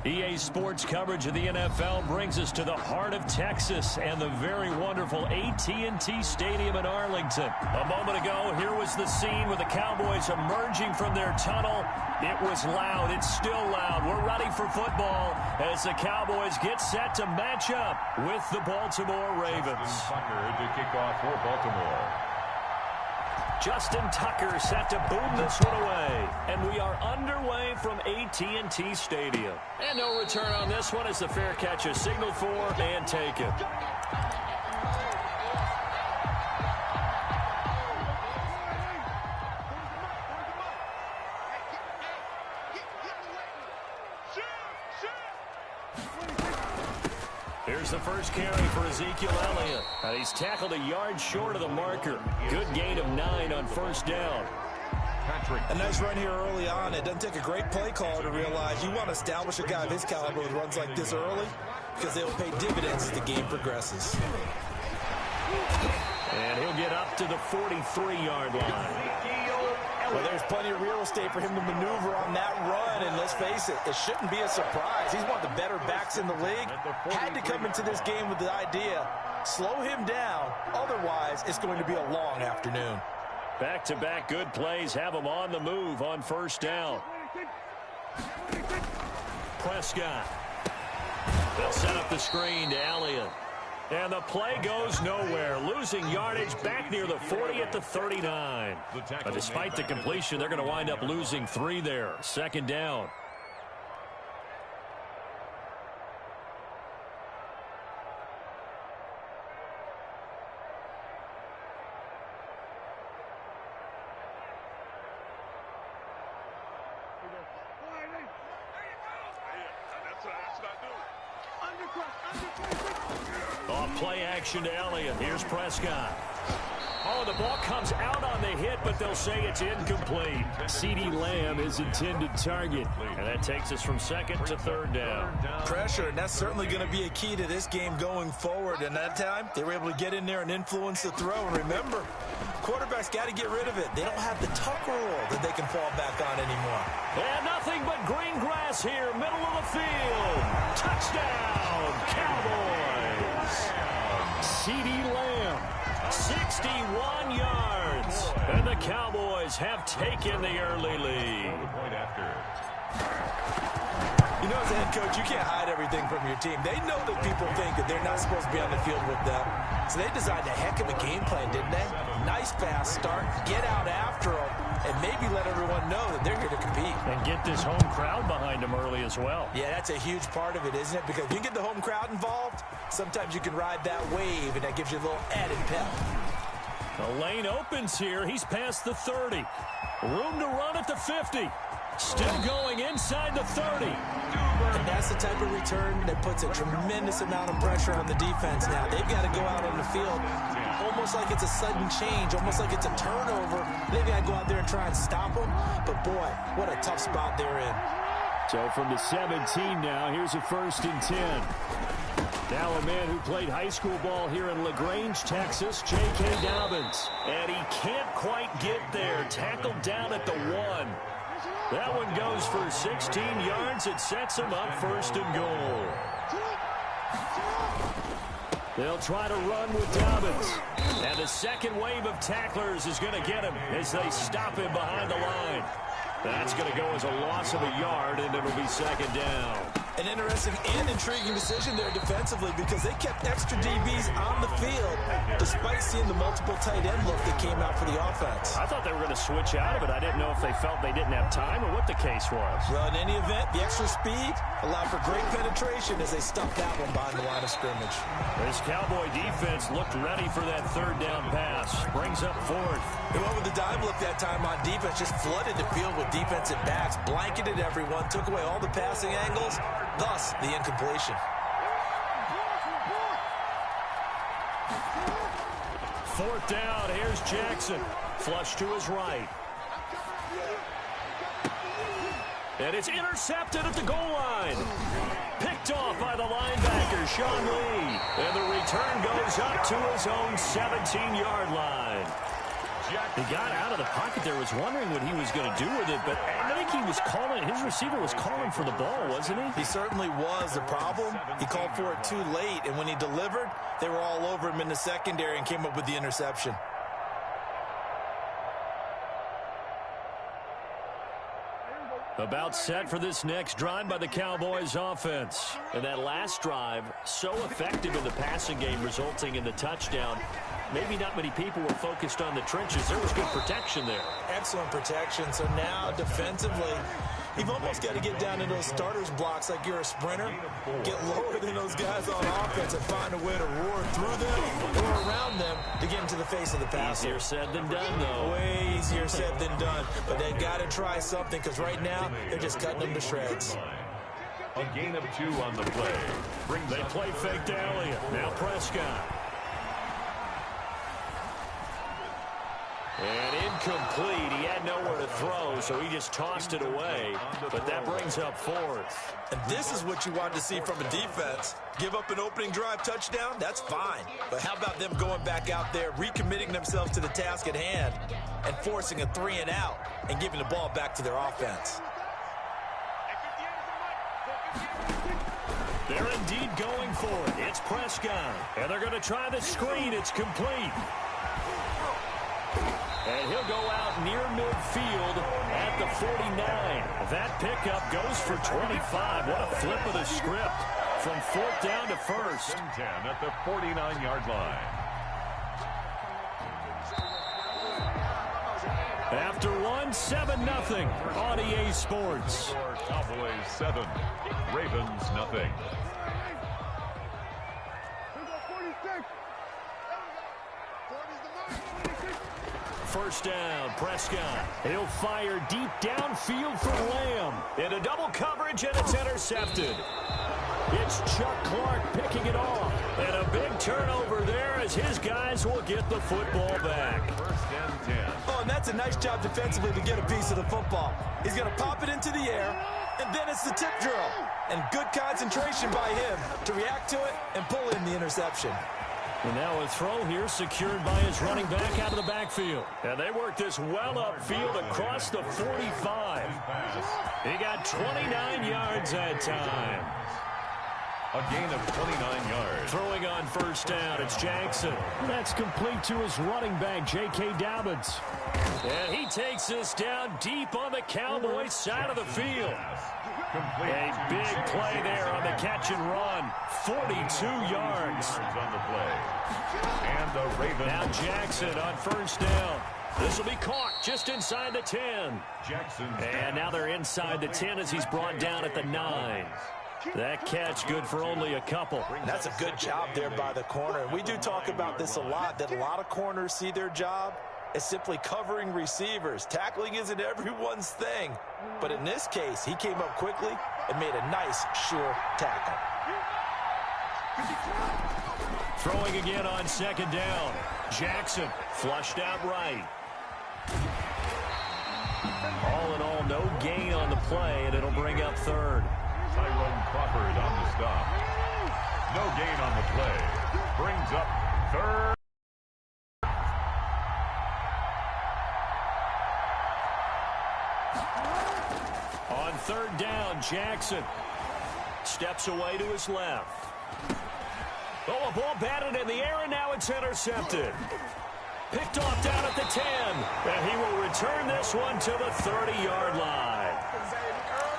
EA Sports coverage of the NFL brings us to the heart of Texas and the very wonderful AT&T Stadium in Arlington. A moment ago, here was the scene with the Cowboys emerging from their tunnel. It was loud. It's still loud. We're ready for football as the Cowboys get set to match up with the Baltimore Ravens. Tucker to kick off for Baltimore. Justin Tucker set to boom this one away. And we are underway from AT&T Stadium. And no return on this one as the fair catch is signaled for and taken. Here's the first carry for Ezekiel Elliott. And he's tackled a yard short of the marker. Good gain of 9 on first down. A nice run here early on. It doesn't take a great play caller to realize you want to establish a guy of his caliber with runs like this early because they will pay dividends as the game progresses. And he'll get up to the 43-yard line. Well, there's plenty of real estate for him to maneuver on that run, and let's face it, it shouldn't be a surprise. He's one of the better backs in the league. Had to come into this game with the idea, slow him down, otherwise it's going to be a long afternoon. Back-to-back good plays have him on the move on first down. Prescott. They'll set up the screen to Elliott. And the play goes nowhere. Losing yardage back near the 40 at the 39. But despite the completion, they're going to wind up losing 3 there. Second down. Play action to Elliott. Here's Prescott. Oh, the ball comes out on the hit, but they'll say it's incomplete. CeeDee Lamb is intended target. And that takes us from second to third down. Pressure, and that's certainly going to be a key to this game going forward. And that time, they were able to get in there and influence the throw. And remember, quarterbacks got to get rid of it. They don't have the tuck rule that they can fall back on anymore. And nothing but green grass here, middle of the field. Touchdown, Cowboys. CeeDee Lamb, 61 yards. And the Cowboys have taken the early lead. You know, as a head coach, you can't hide everything from your team. They know that people think that they're not supposed to be on the field with them. So they designed a heck of a game plan, didn't they? Nice fast start, get out after them, and maybe let everyone know that they're here to compete. And get this home crowd behind them early as well. Yeah, that's a huge part of it, isn't it? Because if you get the home crowd involved, sometimes you can ride that wave, and that gives you a little added pep. The lane opens here. He's past the 30. Room to run at the 50. Still going inside the 30. And that's the type of return that puts a tremendous amount of pressure on the defense now. They've got to go out on the field almost like it's a sudden change, almost like it's a turnover. They've got to go out there and try and stop them. But, boy, what a tough spot they're in. So from the 17 now, here's a 1st and 10. Now a man who played high school ball here in LaGrange, Texas, J.K. Dobbins. And he can't quite get there. Tackled down at the 1. That one goes for 16 yards. It sets him up 1st and goal. They'll try to run with Dobbins. And the second wave of tacklers is going to get him as they stop him behind the line. That's going to go as a loss of a yard, and it'll be 2nd down. An interesting and intriguing decision there defensively because they kept extra DBs on the field despite seeing the multiple tight end look that came out for the offense. I thought they were going to switch out of it. I didn't know if they felt they didn't have time or what the case was. Well, in any event, the extra speed allowed for great penetration as they stuffed that one behind the line of scrimmage. This Cowboy defense looked ready for that 3rd down pass. Brings up 4th. They went with the dive look that time on defense, just flooded the field with defensive backs, blanketed everyone, took away all the passing angles, thus the incompletion. 4th down, here's Jackson. Flush to his right. And it's intercepted at the goal line. Picked off by the linebacker, Sean Lee. And the return goes up to his own 17-yard line. He got out of the pocket there, was wondering what he was going to do with it, but I think he was calling, his receiver was calling for the ball, wasn't he? He certainly was. The problem, he called for it too late, and when he delivered, they were all over him in the secondary and came up with the interception. About set for this next drive by the Cowboys offense. And that last drive, so effective in the passing game, resulting in the touchdown. Maybe not many people were focused on the trenches. There was good protection there. Excellent protection. So now defensively, you've almost got to get down in those starters blocks like you're a sprinter. Get lower than those guys on offense and find a way to roar through them or around them to get into the face of the passer. Easier said than done, though. Way easier said than done. But they've got to try something because right now they're just cutting them to shreds. A gain of 2 on the play. They play fake to Elliott. Now Prescott. And incomplete. He had nowhere to throw, so he just tossed it away. But that brings up 4th. And this is what you want to see from a defense. Give up an opening drive touchdown, that's fine. But how about them going back out there, recommitting themselves to the task at hand, and forcing a 3-and-out and giving the ball back to their offense? They're indeed going for it. It's Prescott. And they're going to try the screen. It's complete. And he'll go out near midfield at the 49. That pickup goes for 25. What a flip of the script from 4th down to 1st. 10 at the 49-yard line. After 7-0 on EA Sports. Cowboys 7, Ravens nothing. First down, Prescott. He'll fire deep downfield for Lamb. Into double coverage, and it's intercepted. It's Chuck Clark picking it off. And a big turnover there as his guys will get the football back. 1st and 10. Oh, and that's a nice job defensively to get a piece of the football. He's going to pop it into the air, and then it's the tip drill. And good concentration by him to react to it and pull in the interception. And now a throw here secured by his running back out of the backfield. And they work this well upfield across the 45. He got 29 yards that time. A gain of 29 yards. Throwing on first down, it's Jackson. That's complete to his running back, J.K. Dobbins. And he takes this down deep on the Cowboys side of the field. A big play there on the catch and run. 42 yards. On the play. And the Ravens. Now Jackson on first down. This will be caught just inside the 10. Jackson's and now they're inside the 10 as he's brought down at the 9. That catch good for only a couple. That's a good job there by the corner. And we do talk about this a lot, that a lot of corners see their job as simply covering receivers. Tackling isn't everyone's thing. But in this case, he came up quickly and made a nice, sure tackle. Throwing again on second down. Jackson flushed out right. All in all, no gain on the play, and it'll bring up 3rd. Tyrone Crawford on the stop. No gain on the play. Brings up 3rd. On 3rd down, Jackson steps away to his left. Oh, a ball batted in the air, and now it's intercepted. Picked off down at the 10. And he will return this one to the 30-yard line.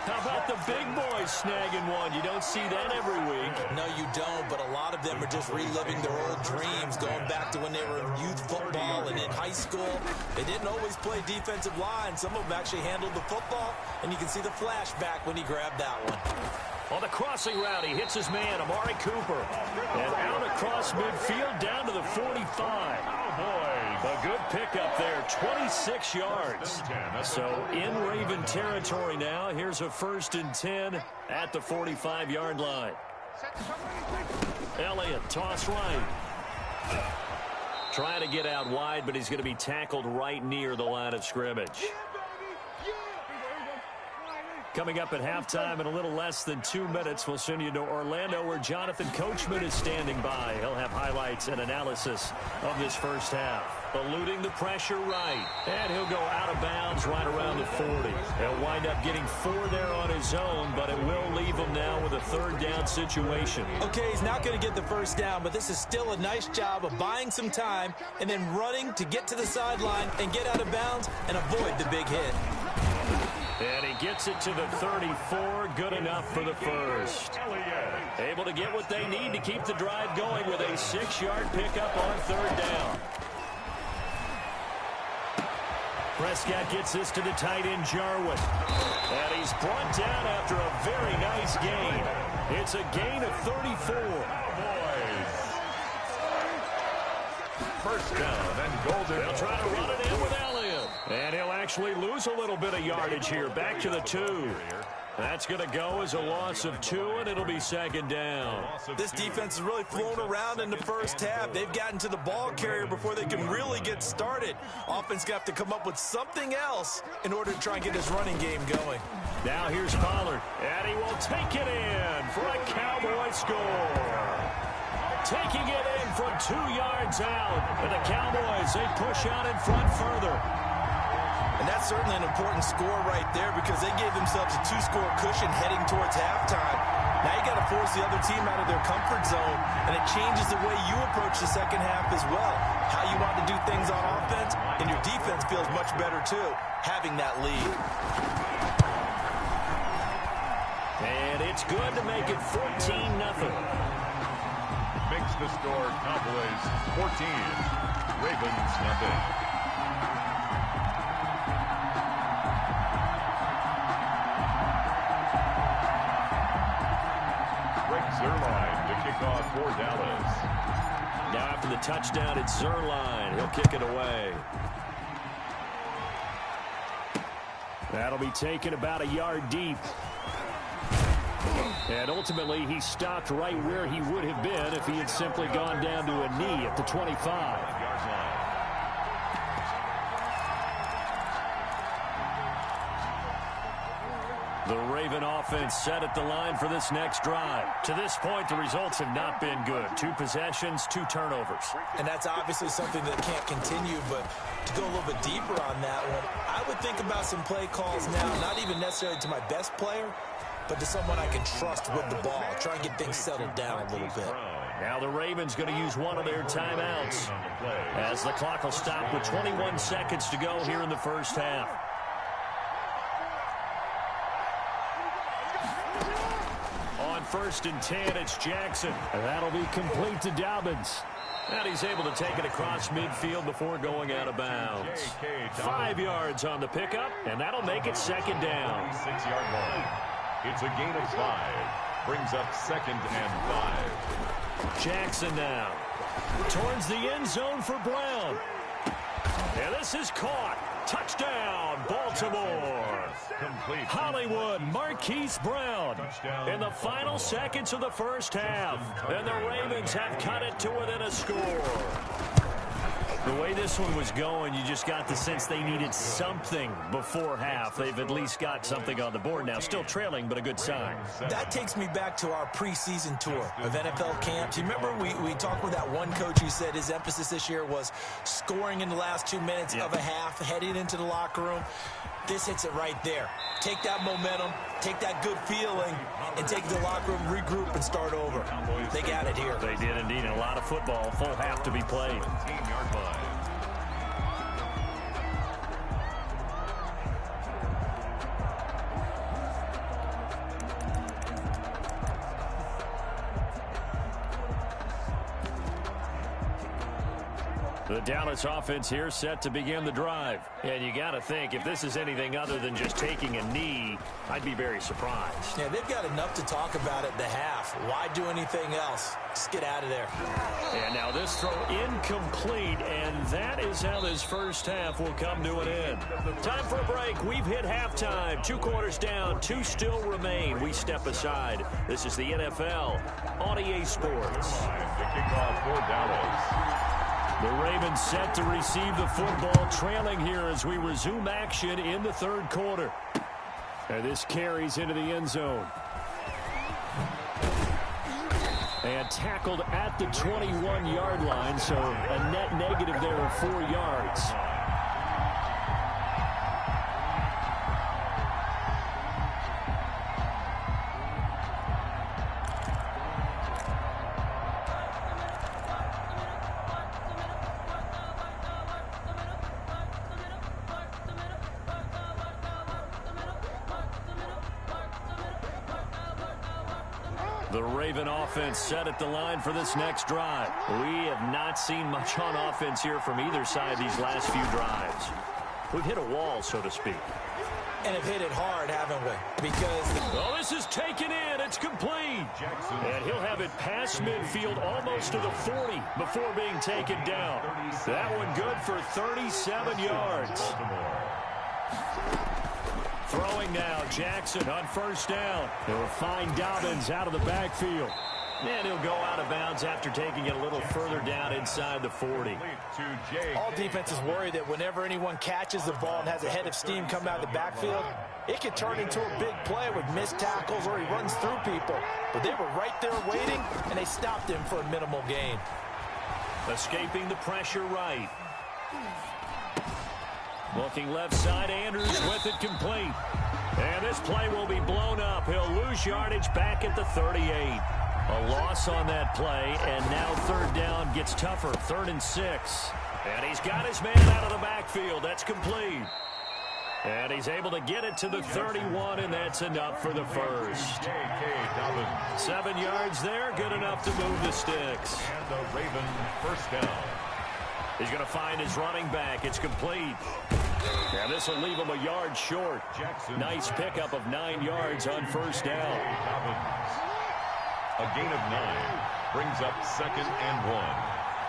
How about the big boys snagging one? You don't see that every week. No, you don't, but a lot of them are just reliving their old dreams, going back to when they were in youth football and in high school. They didn't always play defensive line. Some of them actually handled the football, and you can see the flashback when he grabbed that one. On the crossing route, he hits his man, Amari Cooper. And out across midfield, down to the 45. Oh, boy. A good pickup there, 26 yards. So in Raven territory now. Here's a 1st and 10 at the 45-yard line. Elliott, toss right. Trying to get out wide, but he's going to be tackled right near the line of scrimmage. Coming up at halftime in a little less than 2 minutes, we'll send you to Orlando where Jonathan Coachman is standing by. He'll have highlights and analysis of this first half. Eluding the pressure right. And he'll go out of bounds right around the 40. He'll wind up getting 4 there on his own, but it will leave him now with a third down situation. Okay, he's not going to get the first down, but this is still a nice job of buying some time and then running to get to the sideline and get out of bounds and avoid the big hit. And he gets it to the 34. Good enough for the first. Able to get what they need to keep the drive going with a 6-yard pickup on third down. Prescott gets this to the tight end, Jarwin. And he's brought down after a very nice gain. It's a gain of 34. First down and goal. They'll try to run it in with Elliott. And he'll actually lose a little bit of yardage here. Back to the 2. That's going to go as a loss of 2, and it'll be second down. This defense has really flown around in the first half. They've gotten to the ball carrier before they can really get started. Offense got to come up with something else in order to try and get his running game going. Now here's Pollard, and he will take it in for a Cowboy score. Taking it in from 2 yards out. And the Cowboys, they push out in front further. And that's certainly an important score right there because they gave themselves a 2-score cushion heading towards halftime. Now you got to force the other team out of their comfort zone, and it changes the way you approach the second half as well. How you want to do things on offense, and your defense feels much better too, having that lead. And it's good to make it 14-0. Makes the score Cowboys 14, Ravens nothing. Zerline to kick off for Dallas. Now after the touchdown, it's Zerline. He'll kick it away. That'll be taken about a yard deep. And ultimately, he stopped right where he would have been if he had simply gone down to a knee at the 25. The Raven offense set at the line for this next drive. To this point, the results have not been good. 2 possessions, 2 turnovers. And that's obviously something that can't continue, but to go a little bit deeper on that one, I would think about some play calls now, not even necessarily to my best player, but to someone I can trust with the ball. Try and get things settled down a little bit. Now the Ravens going to use one of their timeouts as the clock will stop with 21 seconds to go here in the first half. On 1st and 10, it's Jackson. And that'll be complete to Dobbins. And he's able to take it across midfield before going out of bounds. 5 yards on the pickup, and that'll make it second down. 6-yard line. It's a gain of 5. Brings up 2nd and 5. Jackson now. Towards the end zone for Brown. And this is caught. Touchdown, Baltimore. Complete. Hollywood, Marquise Brown in the final seconds of the first half. And the Ravens have cut it to within a score. The way this one was going, you just got the sense they needed something before half. They've at least got something on the board now. Still trailing, but a good sign. That takes me back to our preseason tour of NFL camps. You remember we talked with that one coach who said his emphasis this year was scoring in the last 2 minutes of a half, heading into the locker room. This hits it right there. Take that momentum, take that good feeling, and take the locker room, regroup, and start over. They got it here. They did indeed. And a lot of football, full half to be played. 17-yard line. The Dallas offense here set to begin the drive. And you got to think, if this is anything other than just taking a knee, I'd be very surprised. Yeah, they've got enough to talk about at the half. Why do anything else? Just get out of there. And now this throw incomplete, and that is how this first half will come to an end. Time for a break. We've hit halftime. 2 quarters down, 2 still remain. We step aside. This is the NFL on EA Sports. The kickoff for Dallas. The Ravens set to receive the football, trailing here as we resume action in the third quarter. And this carries into the end zone. And tackled at the 21-yard line, so a net negative there of 4 yards. The Raven offense set at the line for this next drive. We have not seen much on offense here from either side these last few drives. We've hit a wall, so to speak. And have hit it hard, haven't we? Because... Oh, this is taken in. It's complete. And he'll have it past midfield almost to the 40 before being taken down. That one good for 37 yards. Throwing now, Jackson on first down. He'll find Dobbins out of the backfield. And he'll go out of bounds after taking it a little further down inside the 40. All defenses worry that whenever anyone catches the ball and has a head of steam coming out of the backfield, it could turn into a big play with missed tackles or he runs through people. But they were right there waiting, and they stopped him for a minimal gain. Escaping the pressure right. Looking left side, Andrews with it complete. And this play will be blown up. He'll lose yardage back at the 38. A loss on that play, and now third down gets tougher. 3rd and 6. And he's got his man out of the backfield. That's complete. And he's able to get it to the 31, and that's enough for the first. 7 yards there, good enough to move the sticks. And the Raven first down. He's going to find his running back. It's complete. And this will leave him a yard short. Jackson. Nice pickup of 9 yards on first down. A gain of 9 brings up 2nd and 1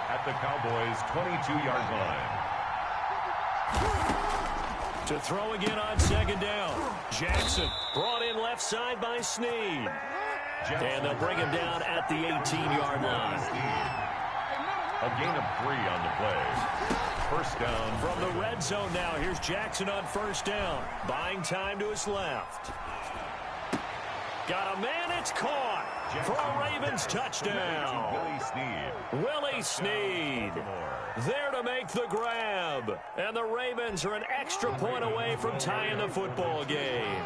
at the Cowboys' 22-yard line. To throw again on 2nd down. Jackson brought in left side by Snead. And they'll bring him down at the 18-yard line. A gain of 3 on the play. First down. From the red zone now, here's Jackson on first down. Buying time to his left. Got a man, it's caught for a Ravens touchdown. Willie Snead there to make the grab. And the Ravens are an extra point away from tying the football game.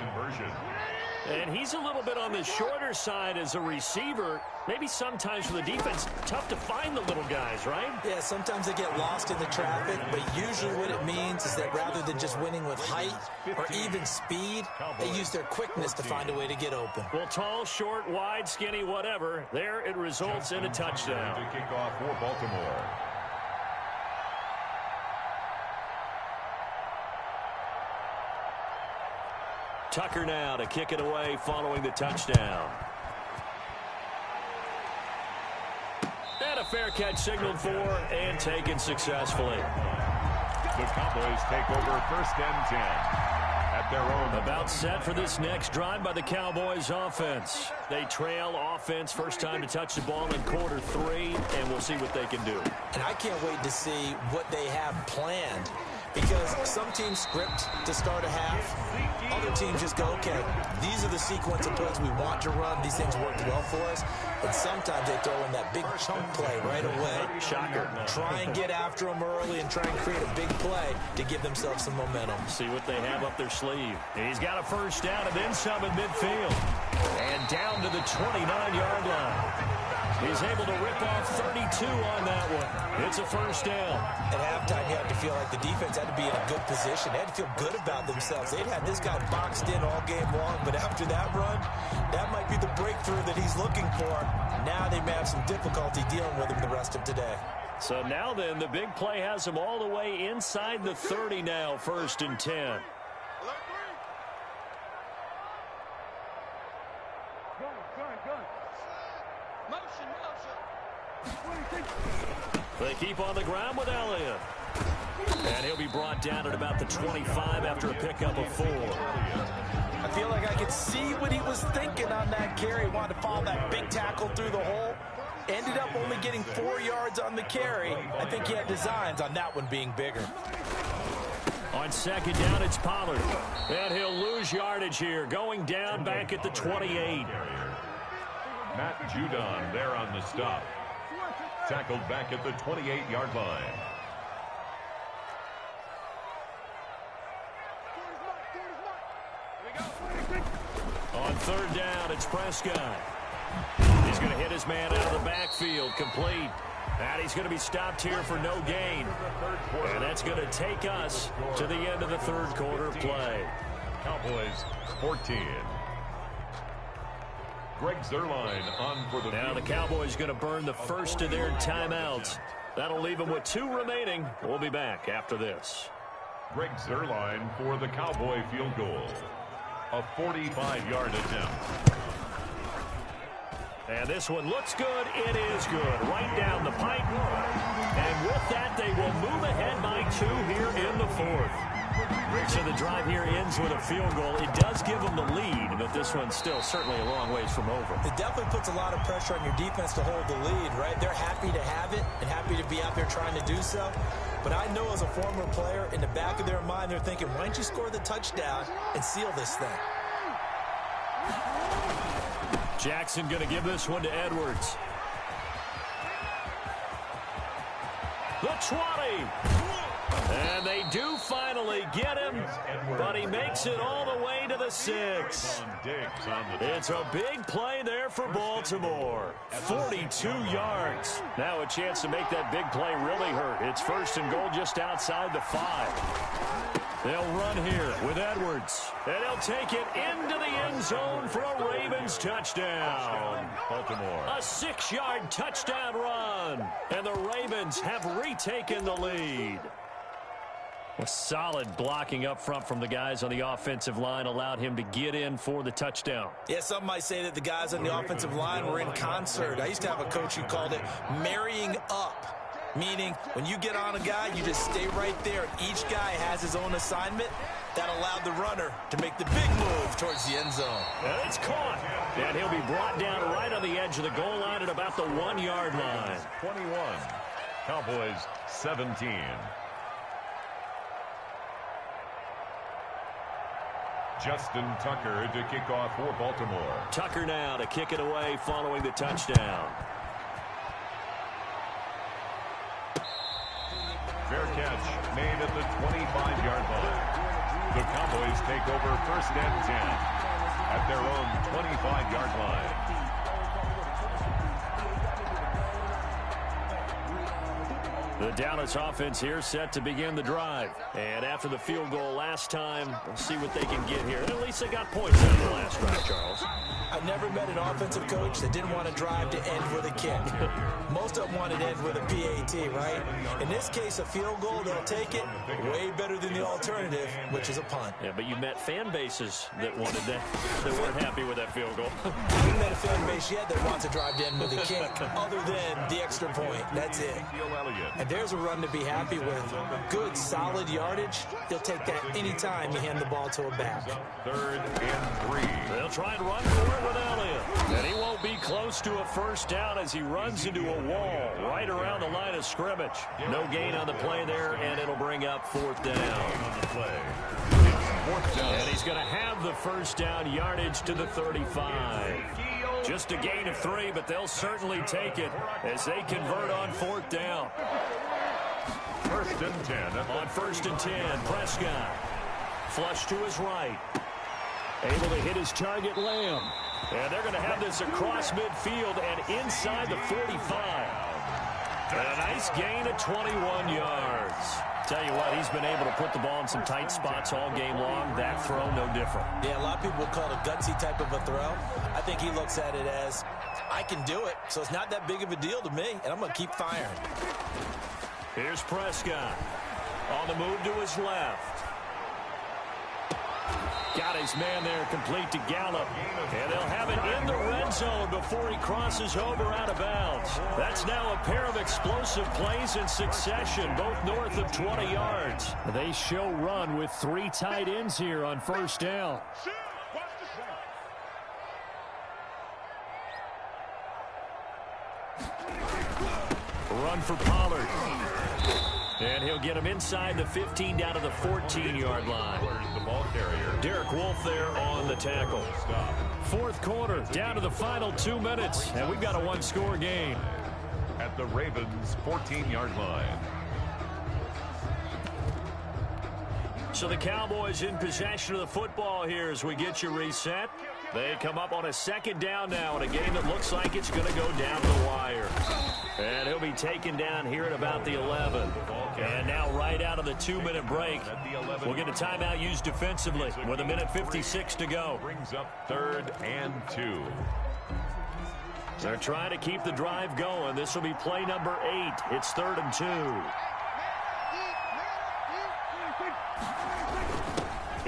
And he's a little bit on the shorter side as a receiver. Maybe sometimes for the defense, tough to find the little guys, right? Yeah, sometimes they get lost in the traffic, but usually what it means is that rather than just winning with height or even speed, they use their quickness to find a way to get open. Well, tall, short, wide, skinny, whatever, there it results in a touchdown. To kick off for Baltimore. Tucker now to kick it away following the touchdown. And a fair catch signaled for and taken successfully. The Cowboys take over 1st and 10 at their own. About set for this next drive by the Cowboys offense. They trail offense first time to touch the ball in quarter 3, and we'll see what they can do. And I can't wait to see what they have planned. Because some teams script to start a half. Other teams just go, okay, these are the sequence of plays we want to run. These things worked well for us. But sometimes they throw in that big chunk play right away. Shocker. Try and get after them early and try and create a big play to give themselves some momentum. See what they have up their sleeve. He's got a first down and then some in midfield. And down to the 29-yard line. He's able to rip off 32 on that one. It's a first down. At halftime, you have to feel like the defense had to be in a good position. They had to feel good about themselves. They'd had this guy boxed in all game long, but after that run, that might be the breakthrough that he's looking for. Now they may have some difficulty dealing with him the rest of today. So now then, the big play has him all the way inside the 30 now, 1st and 10. They keep on the ground with Elliott. And he'll be brought down at about the 25 after a pickup of 4. I feel like I could see what he was thinking on that carry. He wanted to follow that big tackle through the hole. Ended up only getting 4 yards on the carry. I think he had designs on that one being bigger. On second down, it's Pollard. And he'll lose yardage here, going down back at the 28. Matt Judon there on the stop. Tackled back at the 28-yard line. On third down, it's Prescott. He's going to hit his man out of the backfield, complete. And he's going to be stopped here for no gain. And that's going to take us to the end of the third quarter play. Cowboys 14. Greg Zuerlein on for the... Now the Cowboys going to burn the first of their timeouts. That'll leave them with 2 remaining. We'll be back after this. Greg Zuerlein for the Cowboy field goal. A 45-yard attempt. And this one looks good. It is good. Right down the pipe. And with that, they will move ahead by 2 here in the fourth. So the drive here ends with a field goal. It does give them the lead, but this one's still certainly a long ways from over. It definitely puts a lot of pressure on your defense to hold the lead, right? They're happy to have it and happy to be out there trying to do so. But I know as a former player, in the back of their mind, they're thinking, why don't you score the touchdown and seal this thing? Jackson going to give this one to Edwards. The 20. And they do finally get him, but he makes it all the way to the 6. It's a big play there for Baltimore. 42 yards. Now a chance to make that big play really hurt. It's first and goal just outside the 5. They'll run here with Edwards. And he'll take it into the end zone for a Ravens touchdown. Baltimore. A 6-yard touchdown run. And the Ravens have retaken the lead. A solid blocking up front from the guys on the offensive line allowed him to get in for the touchdown. Yeah, some might say that the guys on the offensive line were in concert. I used to have a coach who called it marrying up. Meaning, when you get on a guy, you just stay right there. Each guy has his own assignment. That allowed the runner to make the big move towards the end zone. And it's caught. And he'll be brought down right on the edge of the goal line at about the 1-yard line. 21. Cowboys 17. Justin Tucker to kick off for Baltimore. Tucker now to kick it away following the touchdown. Fair catch made at the 25-yard line. The Cowboys take over first and 10 at their own 25-yard line. The Dallas offense here set to begin the drive. And after the field goal last time, we'll see what they can get here. At least they got points out of the last drive, Charles. I never met an offensive coach that didn't want to drive to end with a kick. Most of them wanted to end with a PAT, right? In this case, a field goal, they'll take it way better than the alternative, which is a punt. Yeah, but you met fan bases that wanted that weren't happy with that field goal. I haven't met a fan base yet that wants to drive to end with a kick, other than the extra point. That's it. And there's a run to be happy with. Good, solid yardage. They'll take that anytime you hand the ball to a back. 3rd and 3. They'll try and run for it with Elliott. And he won't be close to a first down as he runs into a wall right around the line of scrimmage. No gain on the play there, and it'll bring up 4th down. And he's going to have the first down, yardage to the 35. Just a gain of 3, but they'll certainly take it as they convert on 4th down. 1st and 10. On 1st and 10, Prescott. Flush to his right. Able to hit his target, Lamb. And they're going to have this across midfield and inside the 45. And a nice gain of 21 yards. Tell you what, he's been able to put the ball in some tight spots all game long. That throw, no different. Yeah, a lot of people call it a gutsy type of a throw. I think he looks at it as, I can do it, so it's not that big of a deal to me, and I'm going to keep firing. Here's Prescott. On the move to his left. Got his man there complete to Gallup. And they'll have it in the red zone before he crosses over out of bounds. That's now a pair of explosive plays in succession, both north of 20 yards. They show run with 3 tight ends here on first down. Run for Pollard. And he'll get him inside the 15 down to the 14-yard line. The ball carrier. Derek Wolfe there on the tackle. Fourth quarter, down to the final 2 minutes, and we've got a one-score game. At the Ravens' 14-yard line. So the Cowboys in possession of the football here as we get you reset. They come up on a second down now in a game that looks like it's going to go down the wire. And he'll be taken down here at about the 11. And now right out of the 2-minute break, we'll get a timeout used defensively with 1:56 to go. Brings up 3rd and 2. They're trying to keep the drive going. This will be play number 8. It's 3rd and 2.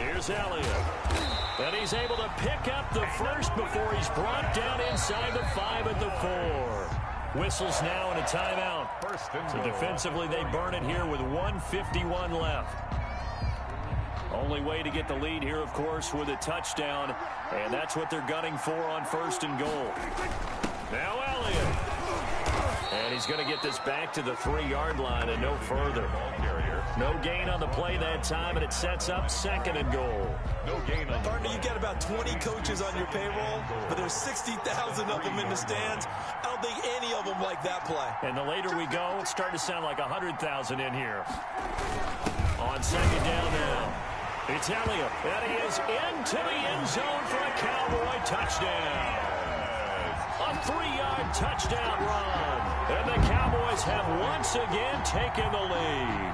Here's Elliott. And he's able to pick up the first before he's brought down inside the 5 at the 4. Whistles now in a timeout. So defensively, they burn it here with 1:51 left. Only way to get the lead here, of course, with a touchdown. And that's what they're gunning for on 1st and goal. Now Elliott. And he's going to get this back to the 3-yard line and no further. No gain on the play that time, and it sets up 2nd and goal. No gain on the Partner, you got about 20 coaches on your payroll, but there's 60,000 of them in the stands. I don't think any of them like that play. And the later we go, it's starting to sound like 100,000 in here. On 2nd down now. It's Elliott, and he is into the end zone for a Cowboy touchdown. A 3-yard touchdown run. And the Cowboys have once again taken the lead.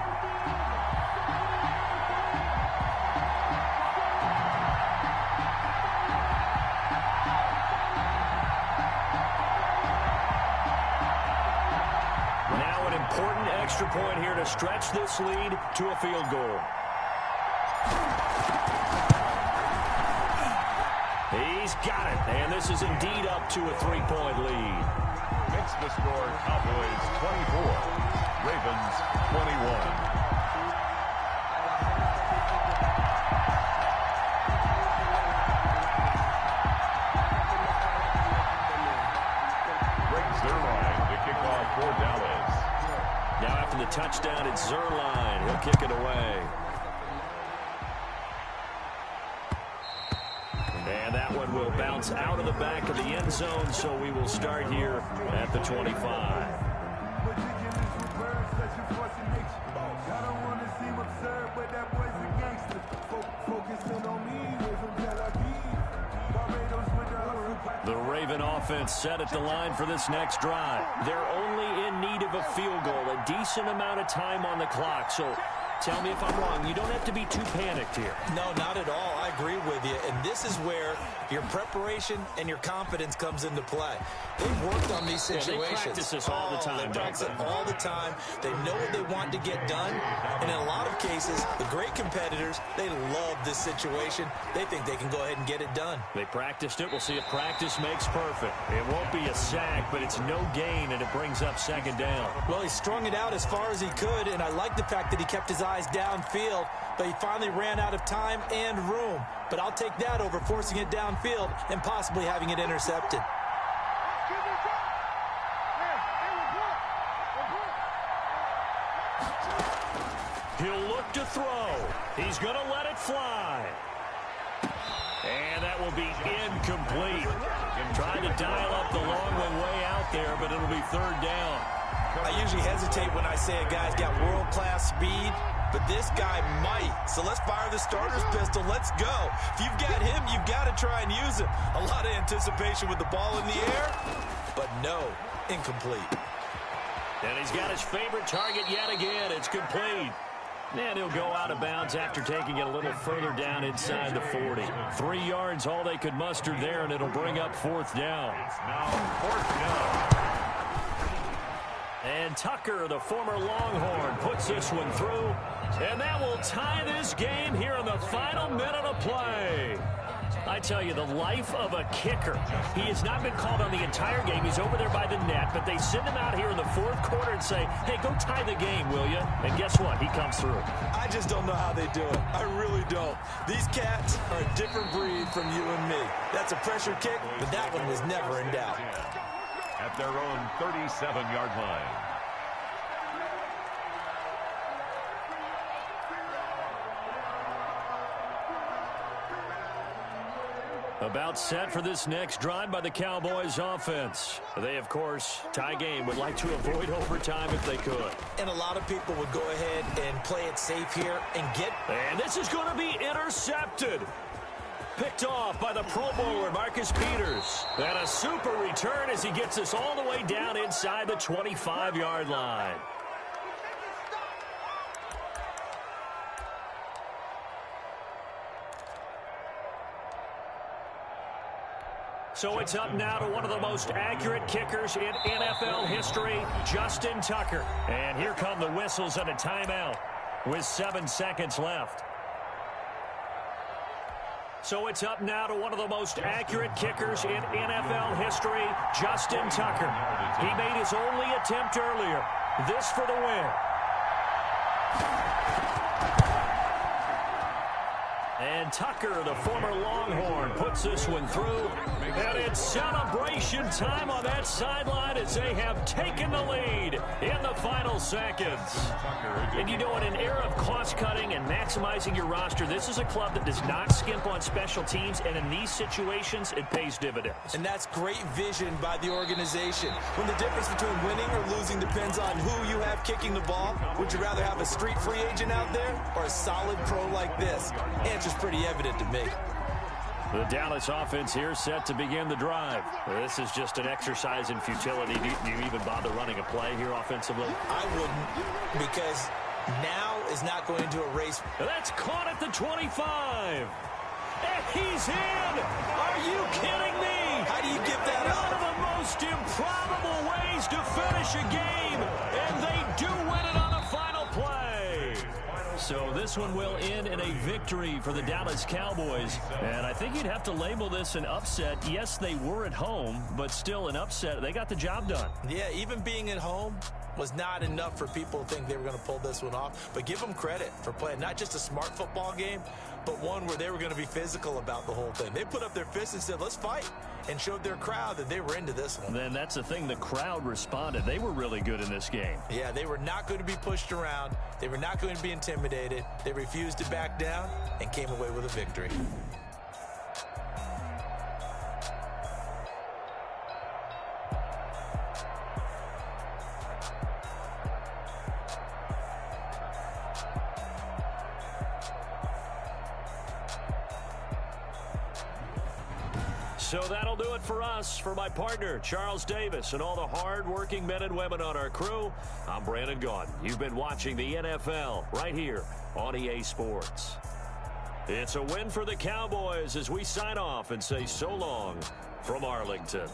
Now an important extra point here to stretch this lead to a field goal. He's got it, and this is indeed up to a 3-point lead. Makes the score Cowboys 24, Ravens 21. Breaks their line to kick off for Dallas. Now after the touchdown, it's Zerline. He'll kick it away. And that one will bounce out of the back of the end zone, so we will start here at the 25. The Raven offense set at the line for this next drive. They're only in need of a field goal, a decent amount of time on the clock, so tell me if I'm wrong. You don't have to be too panicked here. No, not at all. I agree with you. And this is where your preparation and your confidence comes into play. They've worked on these situations. They practice this all the time. They practice it all the time. They know what they want to get done. And in a lot of cases, the great competitors, they love this situation. They think they can go ahead and get it done. They practiced it. We'll see if practice makes perfect. It won't be a sack, but it's no gain, and it brings up 2nd down. Well, he strung it out as far as he could, and I like the fact that he kept his eyes downfield, but he finally ran out of time and room. But I'll take that over forcing it downfield and possibly having it intercepted. He'll look to throw. He's going to let it fly. And that will be incomplete. Trying to dial up the long way out there, but it'll be 3rd down. I usually hesitate when I say a guy's got world-class speed, but this guy might. So let's fire the starter's pistol. Let's go. If you've got him, you've got to try and use him. A lot of anticipation with the ball in the air, but no, incomplete. And he's got his favorite target yet again. It's complete. And he'll go out of bounds after taking it a little further down inside the 40. 3 yards, all they could muster there, and it'll bring up 4th down. It's now 4th down. And Tucker, the former Longhorn, puts this one through. And that will tie this game here in the final minute of play. I tell you, the life of a kicker. He has not been called on the entire game. He's over there by the net, but they send him out here in the 4th quarter and say, hey, go tie the game, will you? And guess what? He comes through. I just don't know how they do it. I really don't. These cats are a different breed from you and me. That's a pressure kick, but that one was never in doubt. At their own 37-yard line. About set for this next drive by the Cowboys offense. They, of course, tie game, would like to avoid overtime if they could. And a lot of people would go ahead and play it safe here and get... And this is going to be intercepted. Picked off by the Pro Bowler, Marcus Peters. And a super return as he gets us all the way down inside the 25-yard line. So it's up now to one of the most accurate kickers in NFL history, Justin Tucker. And here come the whistles and a timeout with 7 seconds left. So it's up now to one of the most accurate kickers in NFL history, Justin Tucker. He made his only attempt earlier. This for the win. And Tucker, the former Longhorn, puts this one through. And it's celebration time on that sideline as they have taken the lead in the final seconds. And you know, in an era of cost-cutting and maximizing your roster, this is a club that does not skimp on special teams, and in these situations, it pays dividends. And that's great vision by the organization. When the difference between winning or losing depends on who you have kicking the ball, would you rather have a street free agent out there or a solid pro like this? Answer's pretty evident to me. The Dallas offense here set to begin the drive. This is just an exercise in futility. Do you even bother running a play here offensively? I wouldn't, because now is not going to erase. That's caught at the 25. And he's in. Are you kidding me? How do you get that up? One of the most improbable ways to finish a game, and they do win it on the final play. So this one will end in a victory for the Dallas Cowboys. And I think you'd have to label this an upset. Yes, they were at home, but still an upset. They got the job done. Yeah, even being at home was not enough for people to think they were going to pull this one off. But give them credit for playing not just a smart football game, but one where they were going to be physical about the whole thing. They put up their fists and said, let's fight, and showed their crowd that they were into this one. Then that's the thing. The crowd responded. They were really good in this game. Yeah, they were not going to be pushed around. They were not going to be intimidated. They refused to back down and came away with a victory. So that'll do it for us. For my partner, Charles Davis, and all the hard-working men and women on our crew, I'm Brandon Gaudin. You've been watching the NFL right here on EA Sports. It's a win for the Cowboys as we sign off and say so long from Arlington.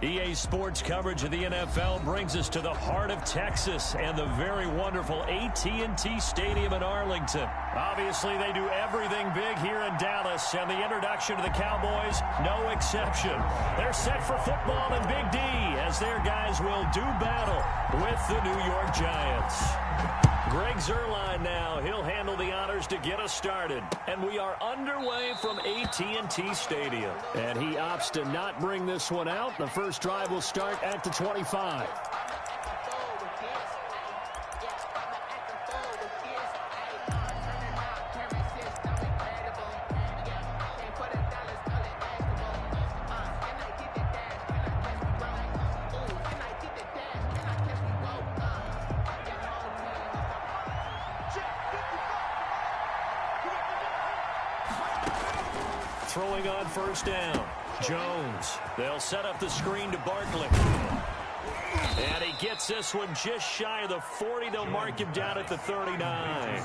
EA Sports coverage of the NFL brings us to the heart of Texas and the very wonderful AT&T Stadium in Arlington. Obviously, they do everything big here in Dallas, and the introduction to the Cowboys, no exception. They're set for football in Big D as their guys will do battle with the New York Giants. Greg Zuerlein now. He'll handle the honors to get us started. And we are underway from AT&T Stadium. And he opts to not bring this one out. The first drive will start at the 25. Throwing on first down. Jones. They'll set up the screen to Barkley. And he gets this one just shy of the 40. They'll mark him down at the 39.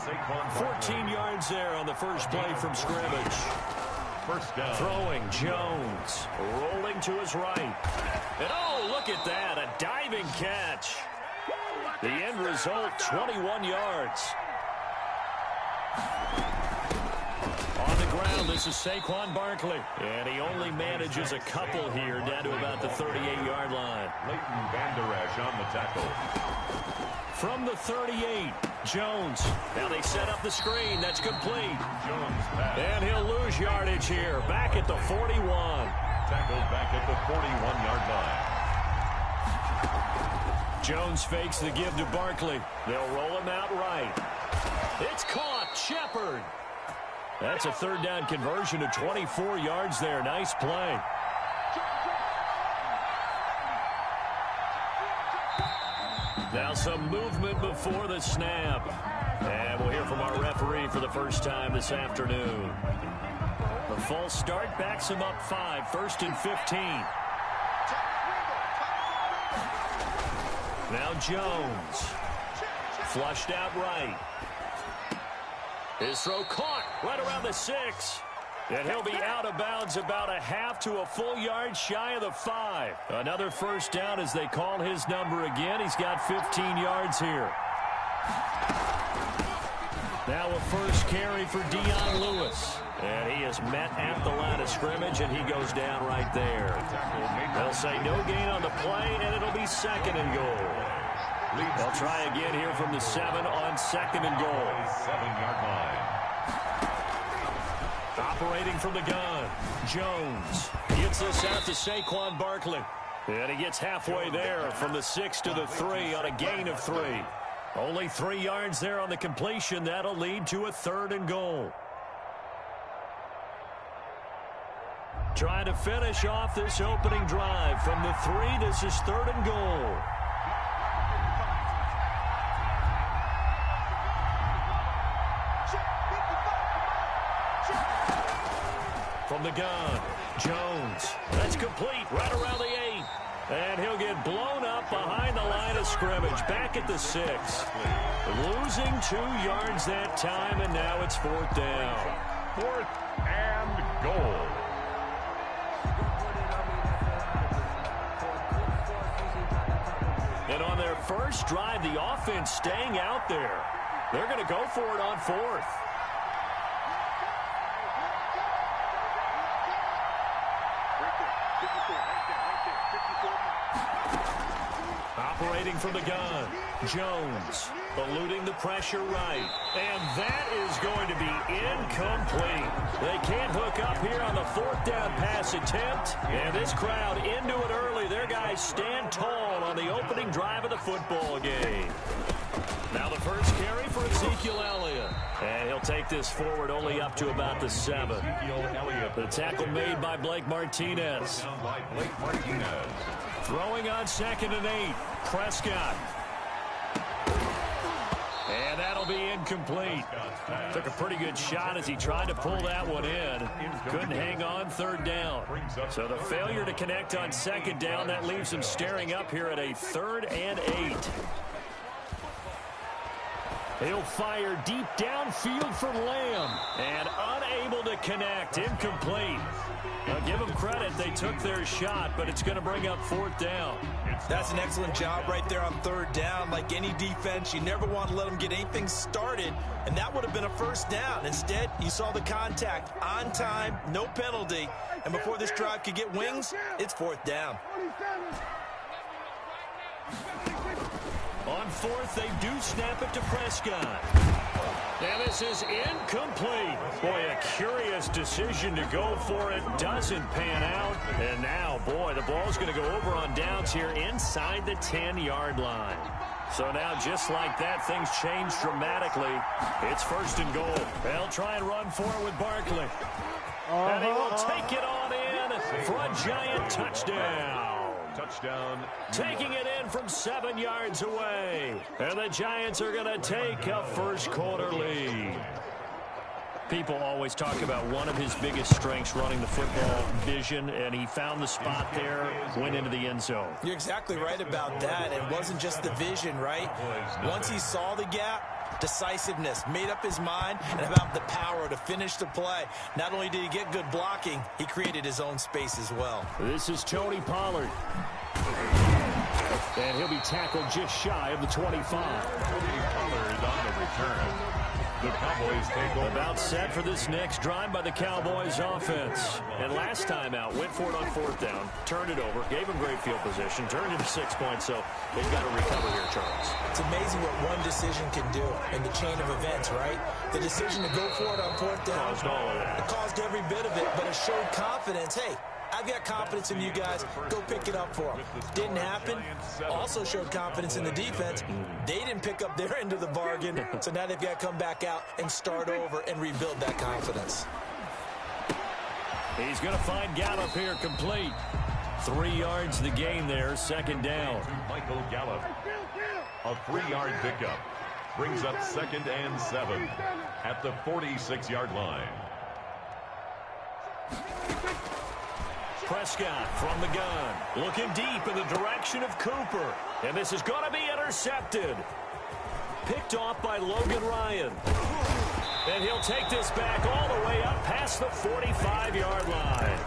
14 yards there on the first play from scrimmage. First down. Throwing Jones. Rolling to his right. And oh, look at that. A diving catch. The end result, 21 yards. On the ground, this is Saquon Barkley. And he only manages a couple here down to about the 38-yard line. Leighton Vander Esch on the tackle. From the 38, Jones. Now they set up the screen. That's complete. Jones pass. And he'll lose yardage here. Back at the 41. Tackled back at the 41-yard line. Jones fakes the give to Barkley. They'll roll him out right. It's caught. Shepard. That's a third down conversion to 24 yards there. Nice play. Now some movement before the snap. And we'll hear from our referee for the first time this afternoon. The false start backs him up 5, 1st and 15. Now Jones. Flushed out right. His throw caught right around the 6. And he'll be out of bounds about a half to a full yard shy of the 5. Another first down as they call his number again. He's got 15 yards here. Now a first carry for Dion Lewis. And he is met at the line of scrimmage, and he goes down right there. They'll say no gain on the play, and it'll be 2nd and goal. They'll try again here from the 7 on 2nd and goal. 7-yard line. Operating from the gun, Jones gets this out to Saquon Barkley. And he gets halfway there from the 6 to the 3 on a gain of 3. Only 3 yards there on the completion. That'll lead to a 3rd and goal. Trying to finish off this opening drive from the 3. This is 3rd and goal. From the gun, Jones. That's complete right around the 8. And he'll get blown up behind the line of scrimmage. Back at the 6. Losing 2 yards that time, and now it's 4th down. 4th and goal. And on their first drive, the offense staying out there. They're going to go for it on 4th. Operating from the gun, Jones eluding the pressure right. And that is going to be incomplete. They can't hook up here on the 4th down pass attempt. And this crowd into it early. Their guys stand tall on the opening drive of the football game. Now the first carry for Ezekiel Elliott. And he'll take this forward only up to about the 7. The tackle made by Blake Martinez. Throwing on 2nd and 8. Prescott. And that'll be incomplete. Took a pretty good shot as he tried to pull that one in. Couldn't hang on 3rd down. So the failure to connect on 2nd down, that leaves him staring up here at a 3rd and 8. He'll fire deep downfield for Lamb. And unable to connect. Incomplete. Now, give them credit. They took their shot, but it's going to bring up 4th down. That's an excellent job right there on 3rd down. Like any defense, you never want to let them get anything started, and that would have been a 1st down. Instead, you saw the contact on time, no penalty, and before this drive could get wings, it's 4th down. On 4th, they do snap it to Prescott. And this is incomplete. Boy, a curious decision to go for it. Doesn't pan out. And now, boy, the ball's going to go over on downs here inside the 10-yard line. So now, just like that, things change dramatically. It's 1st and goal. They'll try and run for it with Barkley. And he will take it on in for a giant touchdown. Touchdown. Taking it in from 7 yards away. And the Giants are going to take a first-quarter lead. People always talk about one of his biggest strengths, running the football, vision, and he found the spot there, went into the end zone. You're exactly right about that. It wasn't just the vision, right? Once he saw the gap, decisiveness, made up his mind, and about the power to finish the play. Not only did he get good blocking, he created his own space as well. This is Tony Pollard. And he'll be tackled just shy of the 25. Tony Pollard on the return. The Cowboys take over. About set for this next drive by the Cowboys offense. And last time out, went for it on 4th down, turned it over, gave him great field position, turned it to 6 points, so they've got to recover here, Charles. It's amazing what one decision can do in the chain of events, right? The decision to go for it on 4th down. Caused all of that. It caused every bit of it, but it showed confidence. Hey, I've got confidence in you guys. Go pick it up for them. Didn't happen. Also showed confidence in the defense. They didn't pick up their end of the bargain, so now they've got to come back out and start over and rebuild that confidence. He's going to find Gallup here complete. 3 yards the gain there, 2nd down. Michael Gallup. A 3-yard pickup. Brings up 2nd and 7 at the 46-yard line. Prescott from the gun, looking deep in the direction of Cooper. And this is going to be intercepted. Picked off by Logan Ryan. And he'll take this back all the way up past the 45-yard line.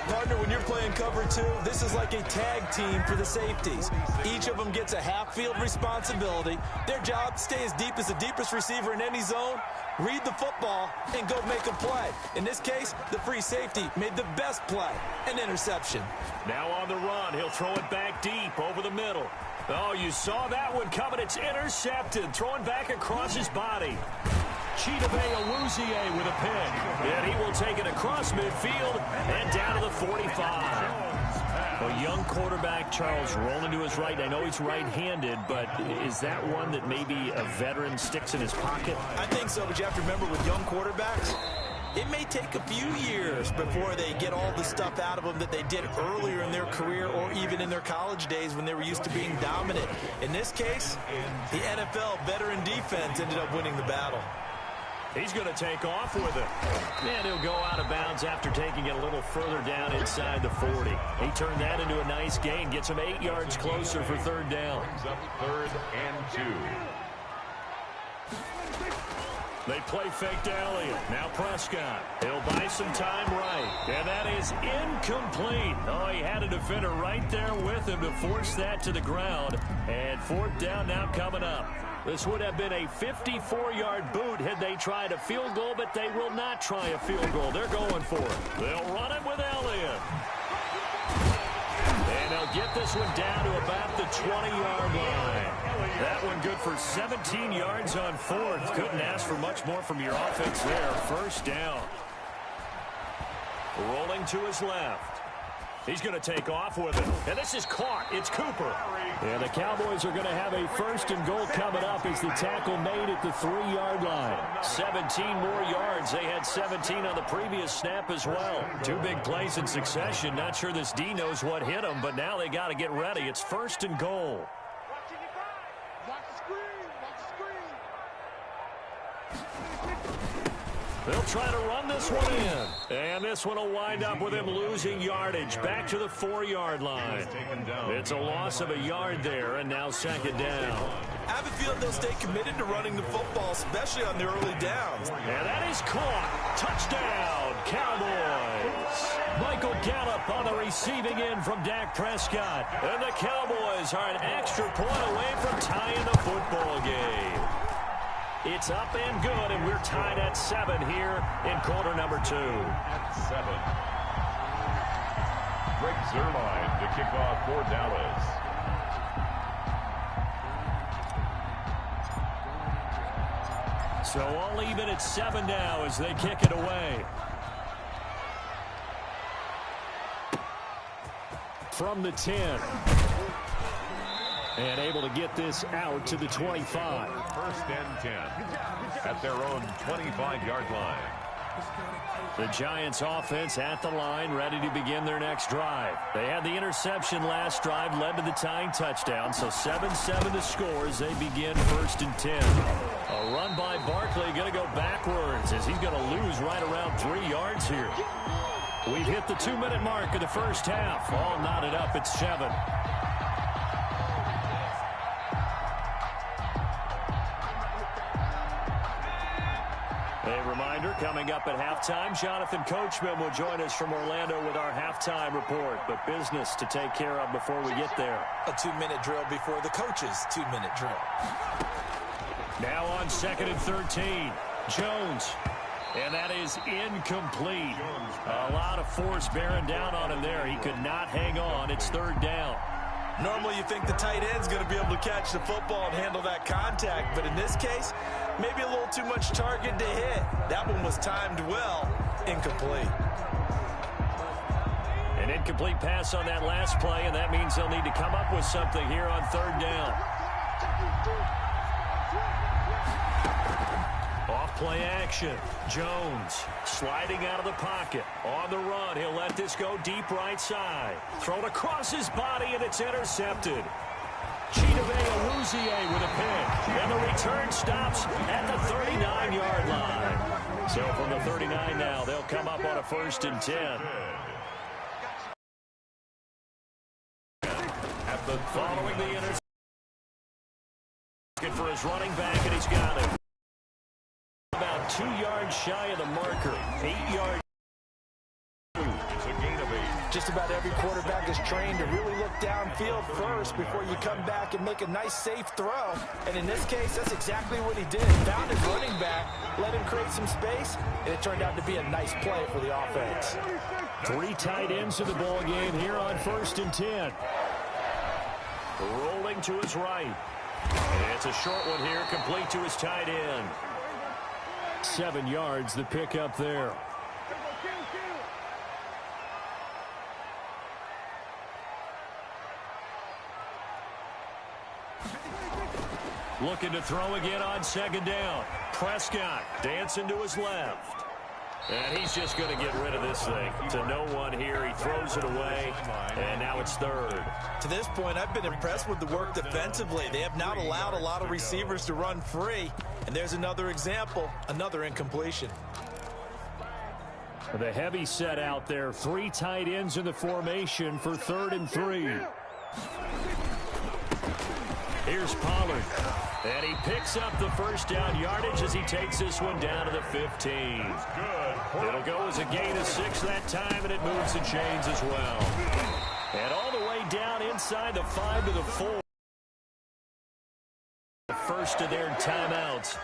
Partner, when you're playing cover 2, this is like a tag team for the safeties. Each of them gets a half-field responsibility. Their job, stay as deep as the deepest receiver in any zone, read the football, and go make a play. In this case, the free safety made the best play, an interception. Now on the run, he'll throw it back deep over the middle. Oh, you saw that one coming. It's intercepted, throwing back across his body. Chidobe Awuzie with a pick. And he will take it across midfield and down to the 45. A young quarterback, Charles, rolling to his right. I know he's right-handed, but is that one that maybe a veteran sticks in his pocket? I think so, but you have to remember with young quarterbacks, it may take a few years before they get all the stuff out of them that they did earlier in their career or even in their college days when they were used to being dominant. In this case, the NFL veteran defense ended up winning the battle. He's going to take off with it. And he'll go out of bounds after taking it a little further down inside the 40. He turned that into a nice gain, gets him 8 yards closer for 3rd down. Brings up 3rd and 2. They play fake to Elliott. Now Prescott. He'll buy some time right. And that is incomplete. Oh, he had a defender right there with him to force that to the ground. And 4th down now coming up. This would have been a 54-yard boot had they tried a field goal, but they will not try a field goal. They're going for it. They'll run it with Elliott. And they'll get this one down to about the 20-yard line. That one good for 17 yards on 4th. Couldn't ask for much more from your offense there. 1st down. Rolling to his left. He's going to take off with it. And this is caught. It's Cooper. And the Cowboys are going to have a 1st and goal coming up as the tackle made at the 3-yard line. 17 more yards. They had 17 on the previous snap as well. 2 big plays in succession. Not sure this D knows what hit him, but now they got to get ready. It's 1st and goal. They'll try to run this one in. And this one will wind up with him losing yardage back to the 4-yard line. It's a loss of a yard there, and now second down. I have a feeling they'll stay committed to running the football, especially on the early downs. And that is caught. Touchdown, Cowboys. Michael Gallup on the receiving end from Dak Prescott. And the Cowboys are an extra point away from tying the football game. It's up and good, and we're tied at 7 here in quarter number 2. At 7. Greg Zuerlein to kick off for Dallas. So all even at 7 now as they kick it away. From the 10. And able to get this out to the 25. First and 10 at their own 25-yard line. The Giants offense at the line, ready to begin their next drive. They had the interception last drive, led to the tying touchdown. So 7-7 the score as they begin first and 10. A run by Barkley, going to go backwards as he's going to lose right around 3 yards here. We've hit the 2-minute mark of the first half. All knotted up at 7. A reminder, coming up at halftime, Jonathan Coachman will join us from Orlando with our halftime report. But business to take care of before we get there. A 2-minute drill before the coach's 2-minute drill. Now on 2nd and 13, Jones. And that is incomplete. A lot of force bearing down on him there. He could not hang on. It's 3rd down. Normally you think the tight end's going to be able to catch the football and handle that contact. But in this case, maybe a little too much target to hit. That one was timed well. Incomplete. An incomplete pass on that last play, and that means they'll need to come up with something here on 3rd down. Off-play action. Jones sliding out of the pocket. On the run, he'll let this go deep right side. Thrown across his body, and it's intercepted. Chidobe with a pick. And the return stops at the 39-yard line. So from the 39 now, they'll come up on a 1st and 10. At the following the interception for his running back, and he's got it. About 2 yards shy of the marker. 8 yards. It's a gain of 8. Just about every quarterback is trained to really look downfield first before you come back and make a nice, safe throw. And in this case, that's exactly what he did. Found his running back, let him create some space, and it turned out to be a nice play for the offense. 3 tight ends in the ball game here on 1st and 10. Rolling to his right. And it's a short one here, complete to his tight end. 7 yards, the pick up there. Looking to throw again on 2nd down. Prescott dancing to his left. And he's just going to get rid of this thing. To no one here. He throws it away. And now it's 3rd. To this point, I've been impressed with the work defensively. They have not allowed a lot of receivers to run free. And there's another example, another incompletion. The heavy set out there. 3 tight ends in the formation for 3rd and 3. Here's Pollard. And he picks up the 1st down yardage as he takes this one down to the 15. Good. It'll go as a gain of 6 that time, and it moves the chains as well. And all the way down inside the 5 to the 4. The first of their timeouts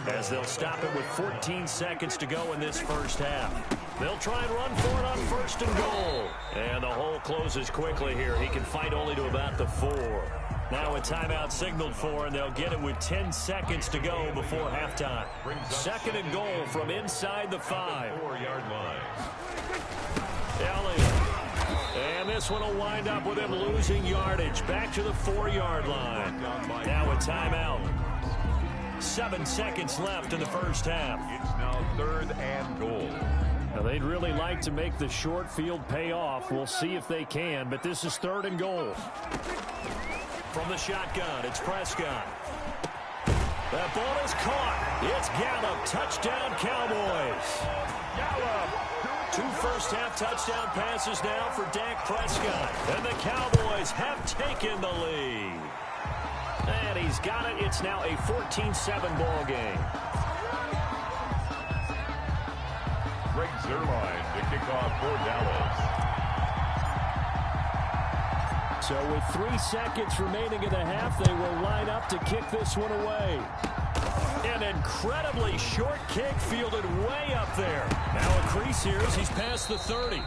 as they'll stop it with 14 seconds to go in this first half. They'll try and run for it on 1st and goal. And the hole closes quickly here. He can fight only to about the 4. Now a timeout signaled for, and they'll get it with 10 seconds to go before halftime. 2nd and goal from inside the 5. 4-yard line. Elliott. And this one will wind up with him losing yardage back to the 4-yard line. Now a timeout. 7 seconds left in the first half. It's now 3rd and goal. Now they'd really like to make the short field pay off. We'll see if they can, but this is 3rd and goal. From the shotgun, it's Prescott. That ball is caught. It's Gallup. Touchdown, Cowboys. Gallup. 2 first-half touchdown passes now for Dak Prescott. And the Cowboys have taken the lead. And he's got it. It's now a 14-7 ball game. Greg Zuerlein to kick off for Dallas. So with 3 seconds remaining in the half, they will line up to kick this one away. An incredibly short kick fielded way up there. Now a crease here as he's past the 30.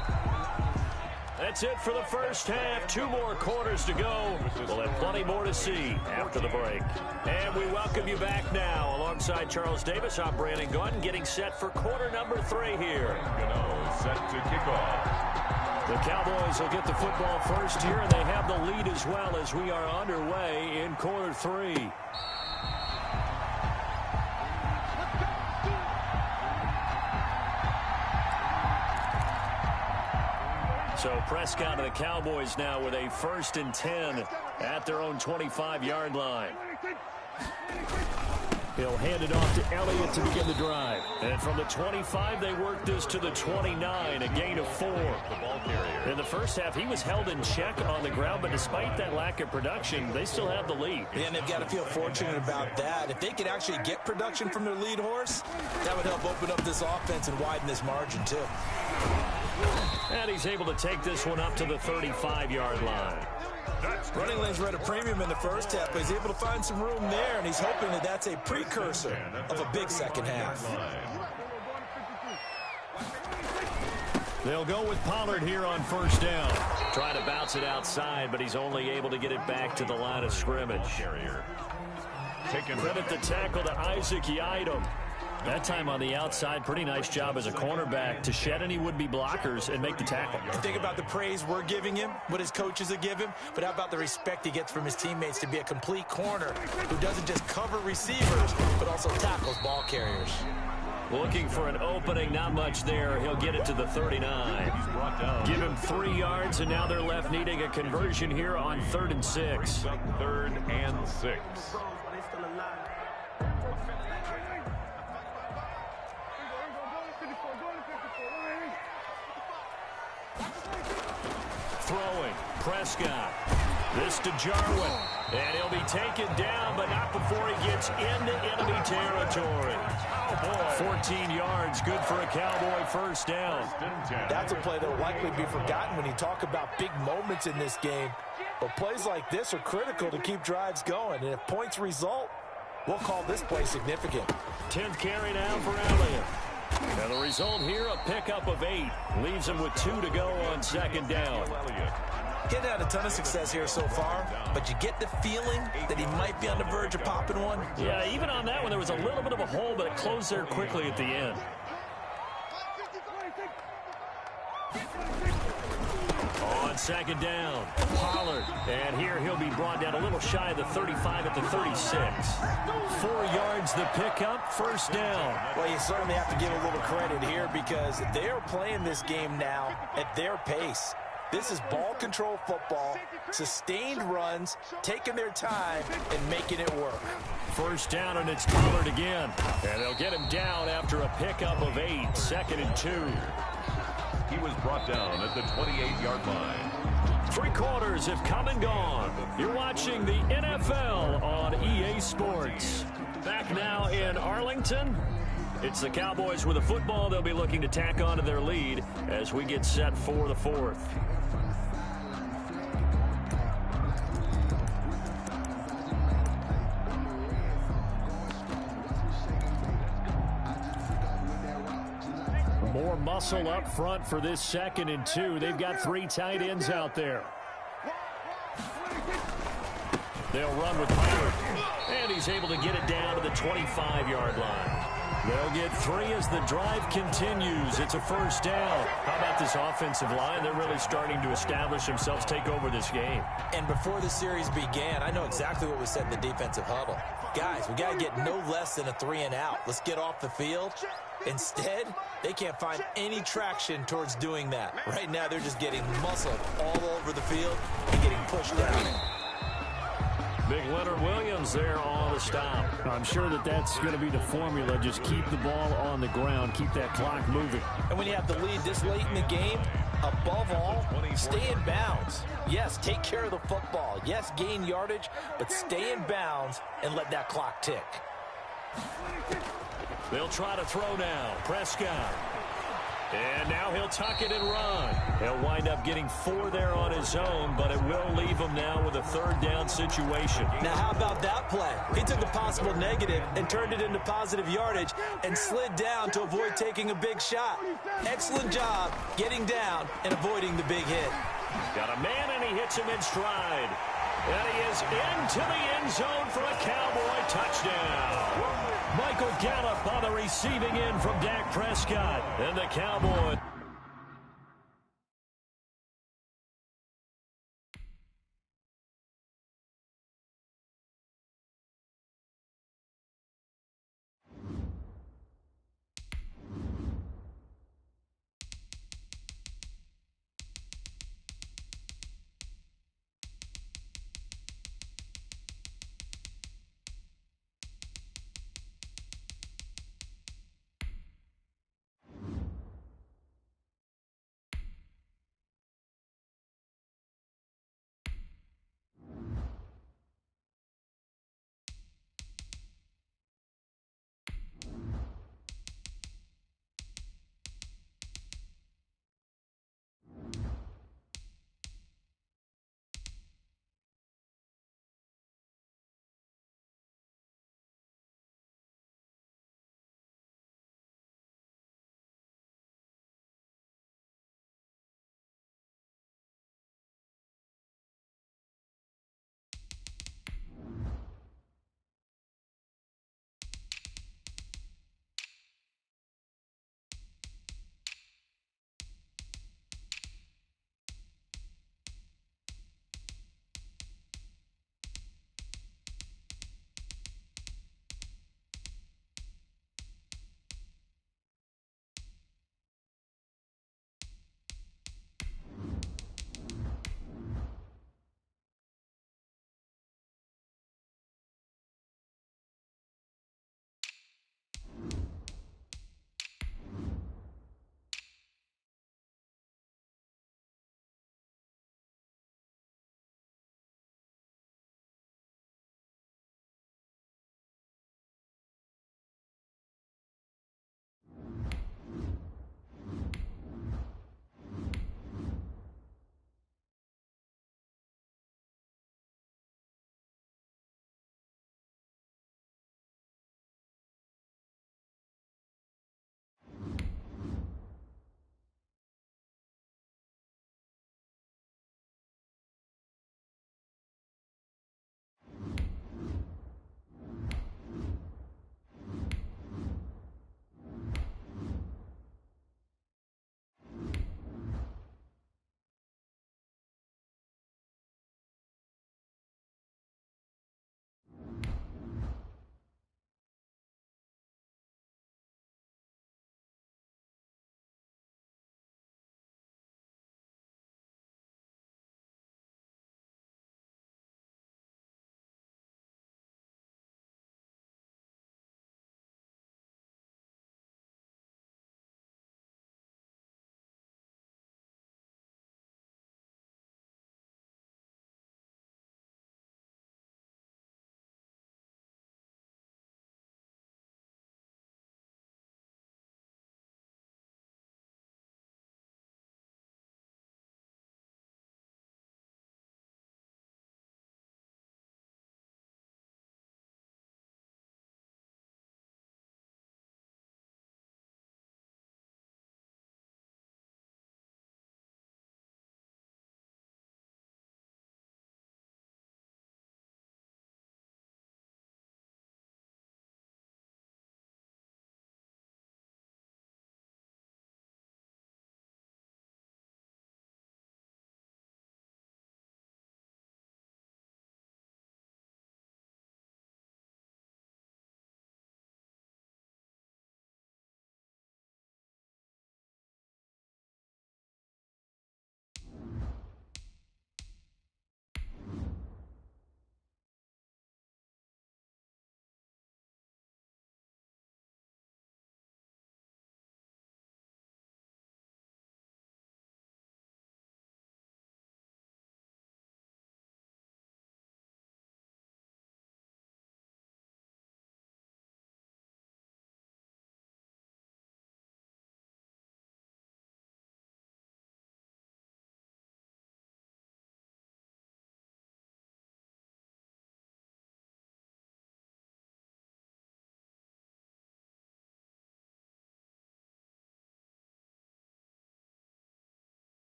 That's it for the first half. 2 more quarters to go. We'll have plenty more to see after the break. And we welcome you back now. Alongside Charles Davis, I'm Brandon Gunn, getting set for quarter number 3 here. Set to kick off. The Cowboys will get the football first here, and they have the lead as well as we are underway in quarter 3. So Prescott and the Cowboys now with a 1st and 10 at their own 25-yard line. He'll hand it off to Elliott to begin the drive. And from the 25, they work this to the 29, a gain of 4. The ball carrier. In the first half, he was held in check on the ground, but despite that lack of production, they still have the lead. Yeah, and they've got to feel fortunate about that. If they could actually get production from their lead horse, that would help open up this offense and widen this margin, too. And he's able to take this one up to the 35-yard line. Running lanes were at a premium in the first half, but he's able to find some room there, and he's hoping that that's a precursor of a big second half. They'll go with Pollard here on 1st down. Trying to bounce it outside, but he's only able to get it back to the line of scrimmage. Credit the tackle to Isaac Yiadom. That time on the outside, pretty nice job as a cornerback to shed any would-be blockers and make the tackle. And think about the praise we're giving him, what his coaches have given him, but how about the respect he gets from his teammates to be a complete corner who doesn't just cover receivers, but also tackles ball carriers. Looking for an opening, not much there. He'll get it to the 39. Give him 3 yards, and now they're left needing a conversion here on 3rd and 6. 3rd and 6. Throwing, Prescott. This to Jarwin. And he'll be taken down, but not before he gets into enemy territory. 14 yards, good for a Cowboy 1st down. That's a play that will likely be forgotten when you talk about big moments in this game. But plays like this are critical to keep drives going. And if points result, we'll call this play significant. 10th carry now for Elliott. And the result here, a pickup of 8. Leaves him with 2 to go on 2nd down. Getting had a ton of success here so far, but you get the feeling that he might be on the verge of popping one. Yeah, even on that one, there was a little bit of a hole, but it closed there quickly at the end. On 2nd down, Pollard. And here he'll be brought down a little shy of the 35 at the 36. 4 yards the pickup, 1st down. Well, you certainly have to give a little credit here because they're playing this game now at their pace. This is ball control football, sustained runs, taking their time, and making it work. 1st down, and it's Pollard again. And they'll get him down after a pickup of 8, 2nd and 2. He was brought down at the 28-yard line. 3 quarters have come and gone. You're watching the NFL on EA Sports. Back now in Arlington. It's the Cowboys with the football. They'll be looking to tack on to their lead as we get set for the 4th. More muscle up front for this 2nd and 2. They've got 3 tight ends out there. They'll run with Pollard. And he's able to get it down to the 25-yard line. They'll get 3 as the drive continues. It's a 1st down. How about this offensive line? They're really starting to establish themselves, take over this game. And before the series began, I know exactly what was said in the defensive huddle. Guys, we got to get no less than a 3 and out. Let's get off the field. Instead, they can't find any traction towards doing that. Right now, they're just getting muscled all over the field and getting pushed down. Big Leonard Williams there on the stop. I'm sure that that's going to be the formula. Just keep the ball on the ground. Keep that clock moving. And when you have the lead this late in the game, above all, stay in bounds. Yes, take care of the football. Yes, gain yardage, but stay in bounds and let that clock tick. They'll try to throw now. Prescott. And now he'll tuck it and run. He'll wind up getting 4 there on his own, but it will leave him now with a 3rd down situation. Now, how about that play? He took a possible negative and turned it into positive yardage and slid down to avoid taking a big shot. Excellent job getting down and avoiding the big hit. Got a man, and he hits him in stride. And he is into the end zone for a Cowboy touchdown. Michael Gallup on the receiving end from Dak Prescott. And the Cowboys.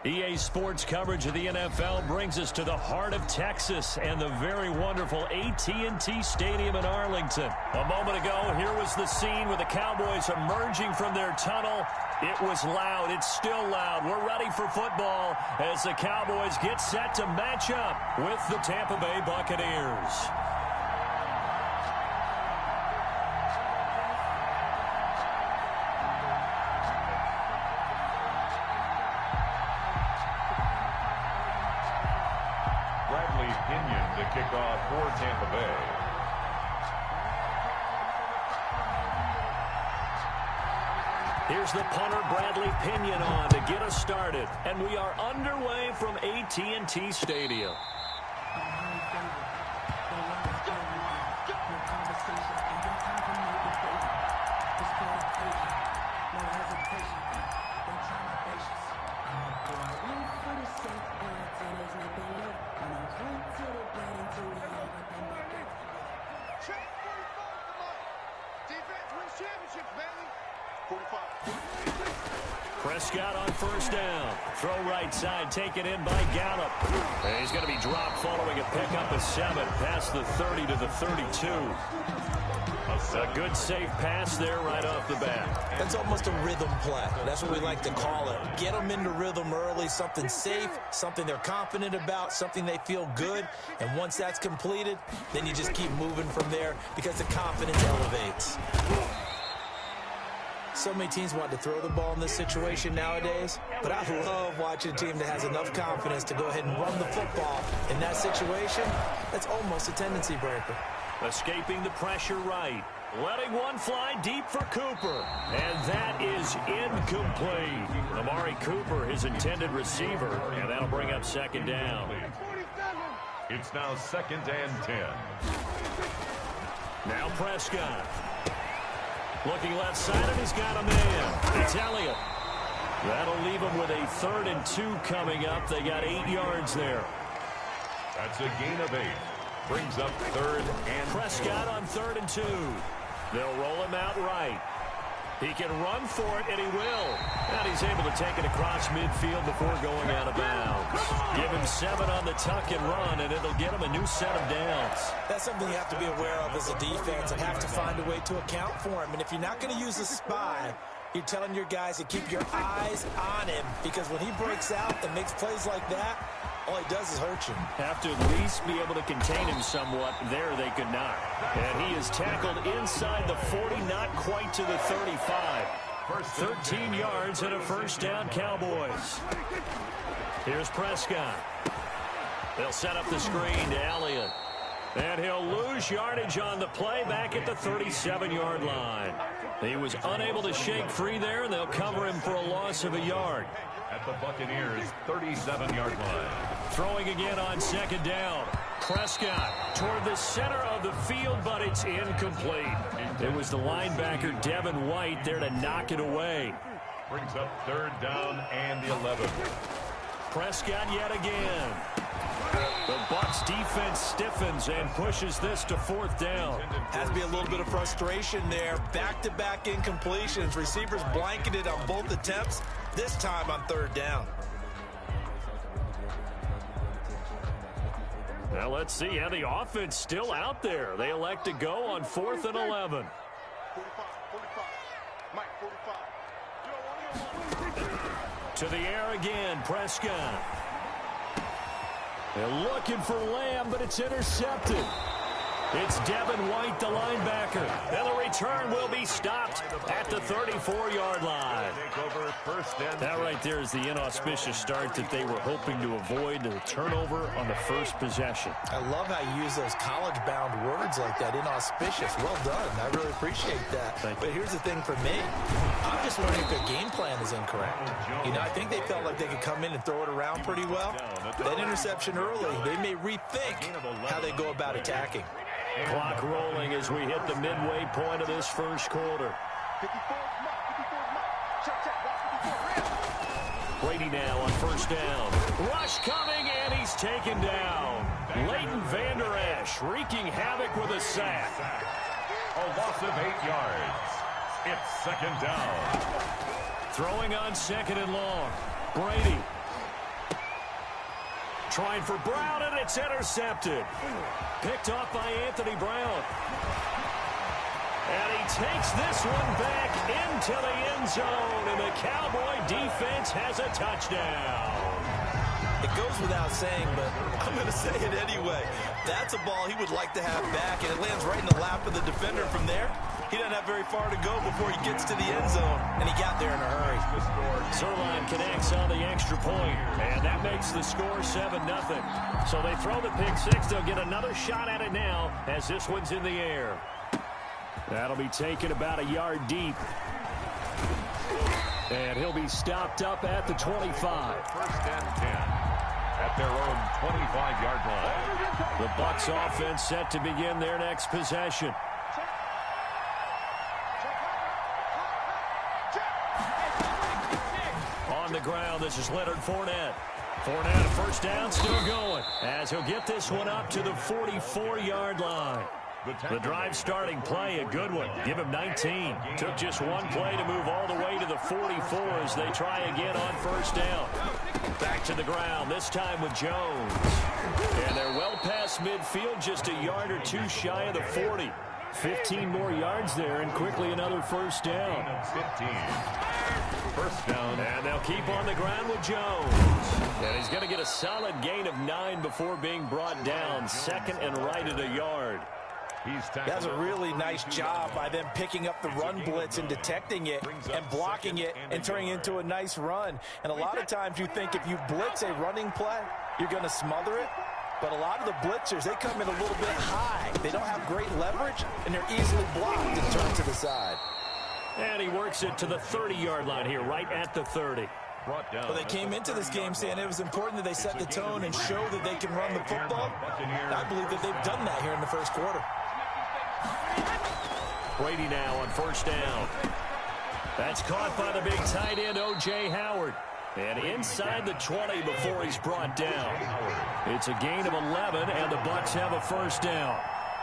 EA Sports coverage of the NFL brings us to the heart of Texas and the very wonderful AT&T Stadium in Arlington. A moment ago, here was the scene with the Cowboys emerging from their tunnel. It was loud. It's still loud. We're ready for football as the Cowboys get set to match up with the Tampa Bay Buccaneers. Kickoff for Tampa Bay. Here's the punter, Bradley Pinion, on to get us started. And we are underway from AT&T Stadium. Prescott on first down. Throw right side, taken in by Gallup. And he's going to be dropped following a pickup of 7 past the 30 to the 32. A good safe pass there right off the bat. That's almost a rhythm play. That's what we like to call it. Get them into rhythm early, something safe, something they're confident about, something they feel good. And once that's completed, then you just keep moving from there because the confidence elevates. So many teams want to throw the ball in this situation nowadays, but I love watching a team that has enough confidence to go ahead and run the football. In that situation, that's almost a tendency breaker. Escaping the pressure right. Letting one fly deep for Cooper. And that is incomplete. Amari Cooper, his intended receiver, and that'll bring up second down. It's now 2nd and 10. Now Prescott. Looking left side, and he's got a man. It's Elliott. That'll leave him with a 3rd and 2 coming up. They got 8 yards there. That's a gain of 8. Brings up 3rd and Prescott on 3rd and 2. They'll roll him out right. He can run for it, and he will. And he's able to take it across midfield before going out of bounds. Give him 7 on the tuck and run, and it'll get him a new set of downs. That's something you have to be aware of as a defense and have to find a way to account for him. And if you're not going to use a spy, you're telling your guys to keep your eyes on him, because when he breaks out and makes plays like that, all he does is hurt you. Have to at least be able to contain him somewhat. There they could not. And he is tackled inside the 40, not quite to the 35. 13 yards and a first down, Cowboys. Here's Prescott. They'll set up the screen to Elliott. And he'll lose yardage on the play back at the 37-yard line. He was unable to shake free there, and they'll cover him for a loss of a yard. At the Buccaneers' 37-yard line. Throwing again on second down. Prescott toward the center of the field, but it's incomplete. It was the linebacker, Devin White, there to knock it away. Brings up 3rd down and the 11. Prescott yet again. The Bucs defense stiffens and pushes this to 4th down. Has to be a little bit of frustration there. Back-to-back incompletions. Receivers blanketed on both attempts. This time on 3rd down. Now let's see how the offense still out there. They elect to go on 4th and 11. To the air again, Prescott. They're looking for Lamb, but it's intercepted. It's Devin White, the linebacker. And the return will be stopped at the 34-yard line. That right there is the inauspicious start that they were hoping to avoid, the turnover on the first possession. I love how you use those college-bound words like that, inauspicious. Well done. I really appreciate that. But here's the thing for me. I'm just wondering if their game plan is incorrect. You know, I think they felt like they could come in and throw it around pretty well. That interception early, they may rethink how they go about attacking. Clock rolling as we hit the midway point of this first quarter. Brady now on first down. Rush coming, and he's taken down. Leighton Vander Esch wreaking havoc with a sack. A loss of 8 yards. It's 2nd down. Throwing on 2nd and long. Brady. Trying for Brown, and it's intercepted. Picked off by Anthony Brown. And he takes this one back into the end zone, and the Cowboy defense has a touchdown. It goes without saying, but I'm going to say it anyway. That's a ball he would like to have back, and it lands right in the lap of the defender from there. He doesn't have very far to go before he gets to the end zone, and he got there in a hurry. Zerline connects on the extra point, and that makes the score 7-0. So they throw the pick six. They'll get another shot at it now as this one's in the air. That'll be taken about a yard deep. And he'll be stopped up at the 25. First and 10 at their own 25-yard line. The Bucs offense set to begin their next possession. On the ground, this is Leonard Fournette. Fournette, first down, still going, as he'll get this one up to the 44-yard line. The drive starting play, a good one. Give him 19. Took just one play to move all the way to the 44 as they try again on first down. Back to the ground, this time with Jones. And they're well past midfield, just a yard or two shy of the 40. 15 more yards there, and quickly another first down. 15. First down. And they'll keep on the ground with Jones. And he's going to get a solid gain of 9 before being brought down. Second and right at a yard. That's a really nice job by them picking up the run blitz and detecting it and blocking it and turning it into a nice run. And a lot of times you think if you blitz a running play, you're going to smother it. But a lot of the blitzers, they come in a little bit high. They don't have great leverage, and they're easily blocked and turned to the side. And he works it to the 30-yard line here, right at the 30. Well, they came into this game saying it was important that they set the tone and show that they can run the football. And I believe that they've done that here in the first quarter. Brady now on first down. That's caught by the big tight end, O.J. Howard. And inside the 20 before he's brought down. It's a gain of 11, and the Bucs have a first down.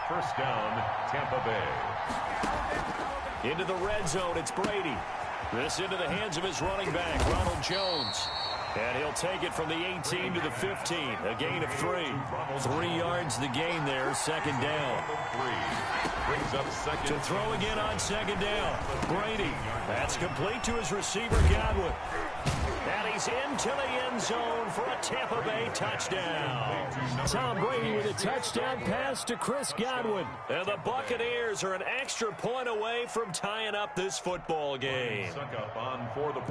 First down, Tampa Bay. Into the red zone, it's Brady. This into the hands of his running back, Ronald Jones. And he'll take it from the 18 to the 15. A gain of 3. 3 yards the gain there, second down. Brings up second. To throw again on second down. Brady. That's complete to his receiver, Godwin. And he's into the end zone for a Tampa Bay touchdown. Tom Brady with a touchdown pass to Chris Godwin. And the Buccaneers are an extra point away from tying up this football game.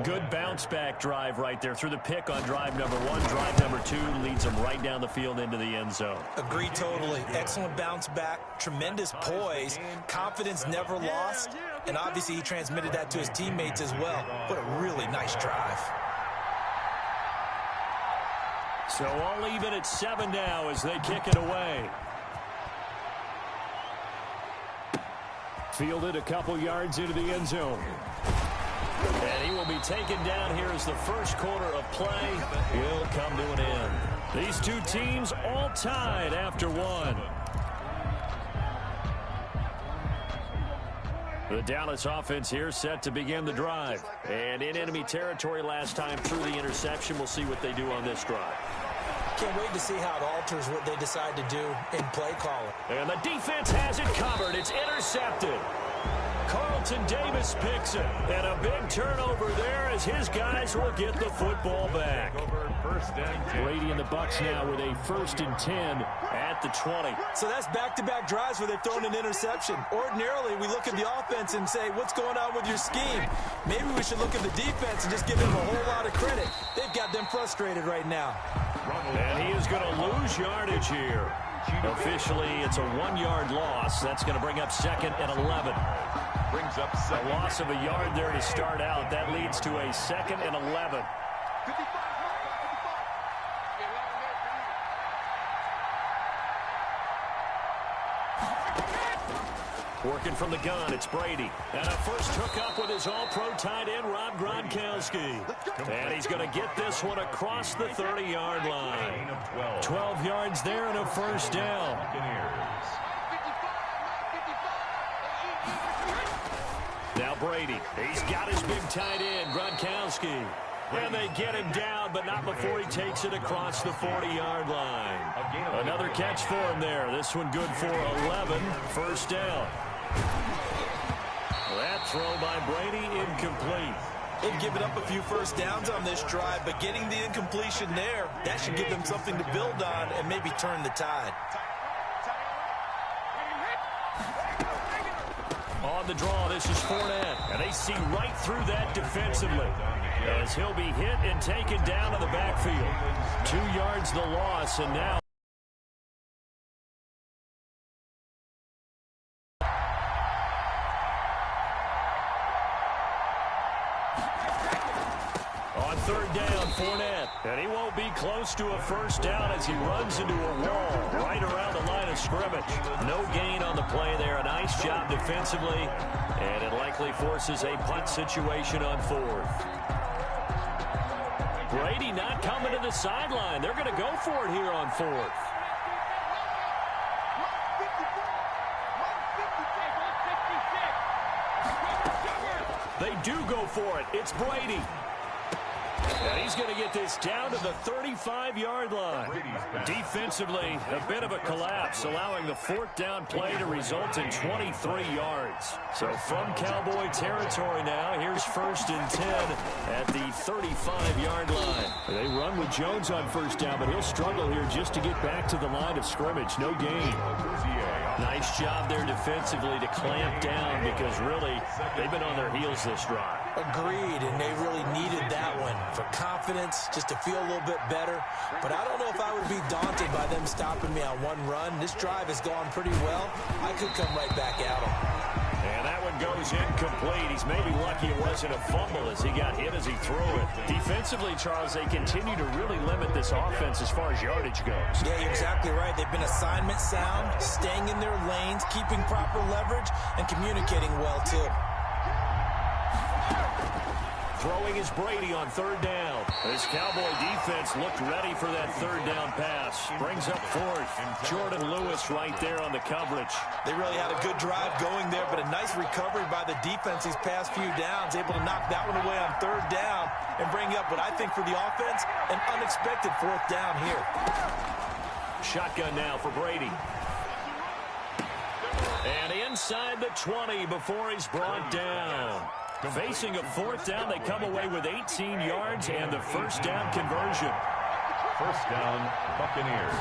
Good bounce-back drive right there through the pick on drive number 1. Drive number 2 leads them right down the field into the end zone. Agree totally. Excellent bounce back, tremendous poise, confidence never lost, and obviously he transmitted that to his teammates as well. What a really nice drive. So all even at 7 now as they kick it away. Fielded a couple yards into the end zone. And he will be taken down here as the first quarter of play will come to an end. These two teams all tied after 1. The Dallas offense here set to begin the drive. And in enemy territory last time through the interception. We'll see what they do on this drive. Can't wait to see how it alters what they decide to do in play calling. And the defense has it covered. It's intercepted. Carlton Davis picks it. And a big turnover there as his guys will get the football back. Brady and the Bucs now with a 1st and 10 at the 20. So that's back-to-back drives where they've thrown an interception. Ordinarily, we look at the offense and say, what's going on with your scheme? Maybe we should look at the defense and just give them a whole lot of credit. They've got them frustrated right now. And he is going to lose yardage here. Officially, it's a 1-yard loss. That's going to bring up 2nd and 11. Brings up a loss of a yard there to start out. That leads to a 2nd and 11. Working from the gun, it's Brady. And a first hookup with his all-pro tight end, Rob Gronkowski. And he's going to get this one across the 30-yard line. 12 yards there and a first down. Now Brady. He's got his big tight end, Gronkowski. And they get him down, but not before he takes it across the 40-yard line. Another catch for him there. This one good for 11. First down. That throw by Brady incomplete. They've given up a few first downs on this drive, but getting the incompletion there, that should give them something to build on and maybe turn the tide. On the draw, this is Fournette, and they see right through that defensively as he'll be hit and taken down in the backfield. 2 yards the loss, and now on third down, Fournette, and he won't be close to a first down as he runs into a wall right around the line of scrimmage. No gain on the play there. A nice job defensively, and it likely forces a punt situation on fourth. Brady not coming to the sideline. They're going to go for it here on fourth. They do go for it. It's Brady. And he's going to get this down to the 35-yard line. Defensively, a bit of a collapse, allowing the fourth down play to result in 23 yards. So from Cowboy territory now, here's 1st and 10 at the 35-yard line. They run with Jones on first down, but he'll struggle here just to get back to the line of scrimmage. No gain. Nice job there defensively to clamp down because really they've been on their heels this drive. Agreed, and they really needed that one for confidence, just to feel a little bit better. But I don't know if I would be daunted by them stopping me on one run. This drive has gone pretty well. I could come right back at them. And that one goes incomplete. He's maybe lucky it wasn't a fumble as he got hit as he threw it. Defensively, Charles, they continue to really limit this offense as far as yardage goes. Yeah, you're exactly right. They've been assignment sound, staying in their lanes, keeping proper leverage, and communicating well, too. Throwing is Brady on third down. This Cowboy defense looked ready for that third down pass. Brings up fourth. Jordan Lewis right there on the coverage. They really had a good drive going there, but a nice recovery by the defense these past few downs. Able to knock that one away on third down and bring up what I think for the offense, an unexpected fourth down here. Shotgun now for Brady. And inside the 20 before he's brought down. Facing a fourth down, they come away with 18 yards and the first down conversion. First down, Buccaneers.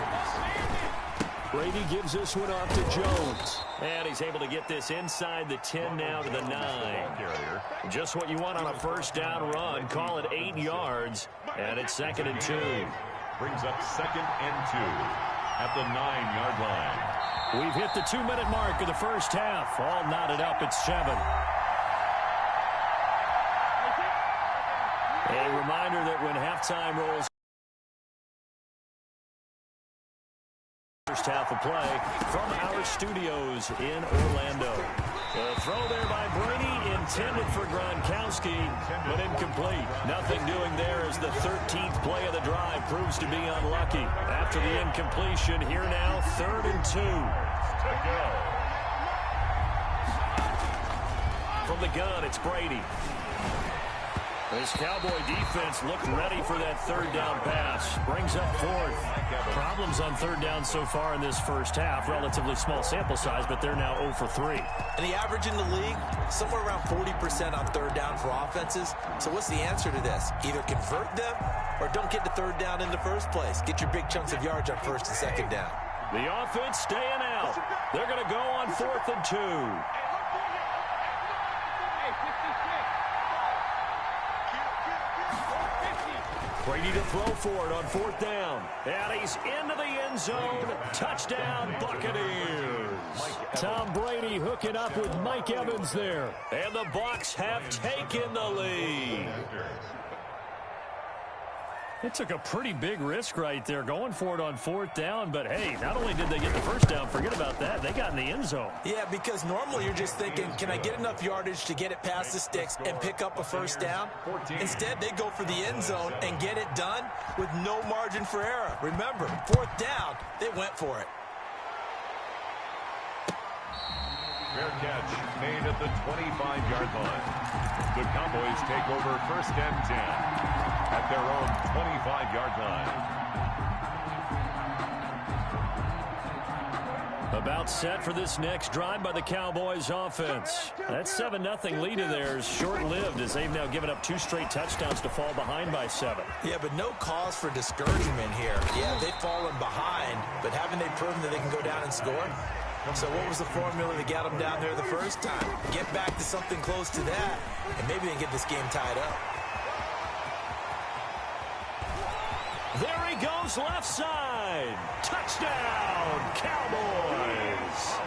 Brady gives this one off to Jones. And he's able to get this inside the 10 now to the 9. Just what you want on a first down run. Call it 8 yards. And it's 2nd and 2. Brings up 2nd and 2 at the 9-yard line. We've hit the 2-minute mark of the first half. All knotted up at 7. A reminder that when halftime rolls, first half of play from our studios in Orlando. The throw there by Brady intended for Gronkowski, but incomplete. Nothing doing there as the 13th play of the drive proves to be unlucky. After the incompletion, here now, 3rd and 2. From the gun, it's Brady. This Cowboy defense looked ready for that third down pass. Brings up fourth. Problems on third down so far in this first half. Relatively small sample size, but they're now 0 for 3. And the average in the league, somewhere around 40% on third down for offenses. So what's the answer to this? Either convert them or don't get to third down in the first place. Get your big chunks of yards on first and second down. The offense staying out. They're going to go on 4th and 2. Brady to throw for it on 4th down. And he's into the end zone. Touchdown, Buccaneers. Tom Brady hooking up with Mike Evans there. And the Bucs have taken the lead. It took a pretty big risk right there going for it on 4th down. But, hey, not only did they get the first down, forget about that, they got in the end zone. Yeah, because normally you're just thinking, can I get enough yardage to get it past the sticks and pick up a first down? Instead, they go for the end zone and get it done with no margin for error. Remember, 4th down, they went for it. Fair catch made at the 25-yard line. The Cowboys take over 1st and 10 at their own 25-yard line. About set for this next drive by the Cowboys offense. That 7-0 lead of theirs short-lived as they've now given up 2 straight touchdowns to fall behind by 7. Yeah, but no cause for discouragement here. Yeah, they've fallen behind, but haven't they proven that they can go down and score? So what was the formula that got them down there the first time? Get back to something close to that, and maybe they can get this game tied up. There he goes, left side. Touchdown, Cowboys.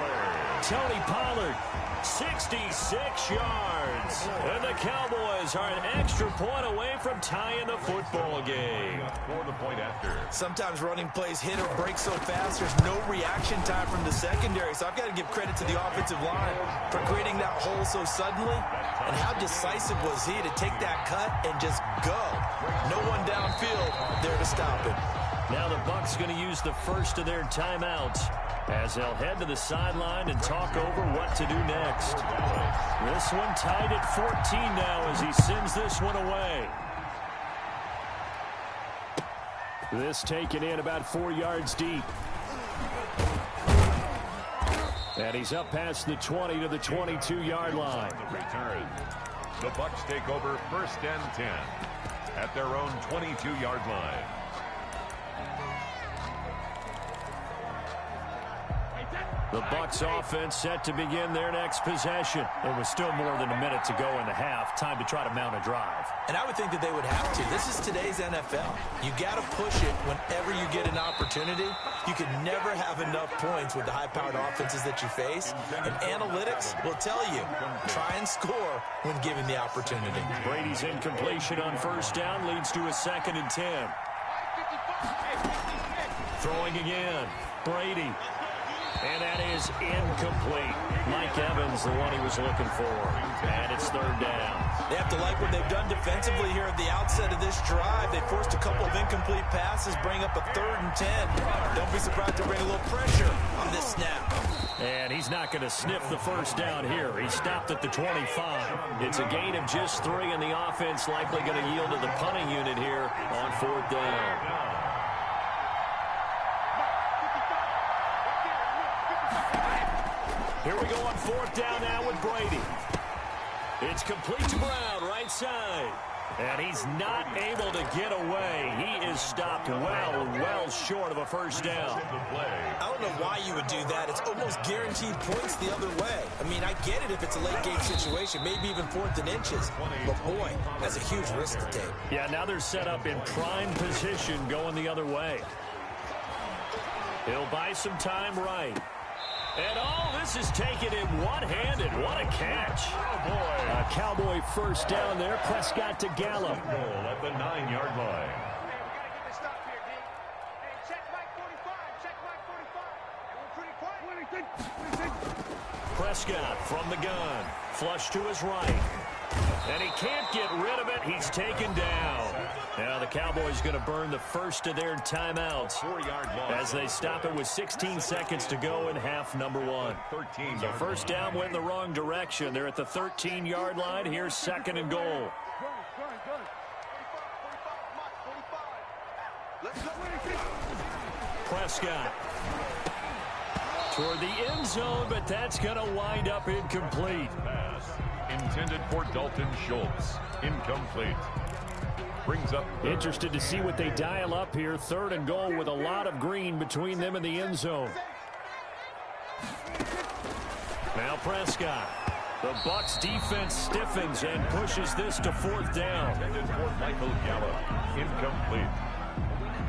Tony Pollard, 66 yards. And the Cowboys are an extra point away from tying the football game. For the point after. Sometimes running plays hit or break so fast, there's no reaction time from the secondary. So I've got to give credit to the offensive line for creating that hole so suddenly. And how decisive was he to take that cut and just go? No one downfield there to stop it. Now the Bucs going to use the first of their timeouts as they'll head to the sideline and talk over what to do next. This one tied at 14 now as he sends this one away. This taken in about 4 yards deep. And he's up past the 20 to the 22-yard line. The return. The Bucs take over 1st and 10 at their own 22-yard line. The Bucs offense set to begin their next possession. It was still more than a minute to go in the half. Time to try to mount a drive. And I would think that they would have to. This is today's NFL. You got to push it whenever you get an opportunity. You can never have enough points with the high-powered offenses that you face. And analytics will tell you, try and score when given the opportunity. Brady's incompletion on 1st down leads to a 2nd and 10. Throwing again. Brady. And that is incomplete. Mike Evans, the one he was looking for. And it's 3rd down. They have to like what they've done defensively here at the outset of this drive. They forced a couple of incomplete passes, bring up a 3rd and 10. Don't be surprised to bring a little pressure on this snap. And he's not going to sniff the 1st down here. He stopped at the 25. It's a gain of just 3, and the offense likely going to yield to the punting unit here on 4th down. Here we go on 4th down now with Brady. It's complete to Brown, right side. And he's not able to get away. He is stopped well short of a 1st down. I don't know why you would do that. It's almost guaranteed points the other way. I mean, I get it if it's a late game situation, maybe even 4th and inches. But boy, that's a huge risk to take. Yeah, now they're set up in prime position going the other way. He'll buy some time right. And all this is taken in one-handed. What a catch. Oh, boy. A Cowboy 1st down there. Prescott to Gallup. Goal at the 9-yard line. Prescott from the gun. Flush to his right. And he can't get rid of it. He's taken down. Now the Cowboys going to burn the first of their timeouts 4-yard loss as they stop it with 16 seconds to go in half number 1. 13. So 1st down went in the wrong direction. They're at the 13-yard line. Here's 2nd and goal. Prescott toward the end zone, but that's going to wind up incomplete. Pass intended for Dalton Schultz. Incomplete. Brings up. Interested to see what they dial up here. 3rd and goal with a lot of green between them and the end zone. Now Prescott. The Bucs defense stiffens and pushes this to 4th down. Intended for Michael Gallup. Incomplete.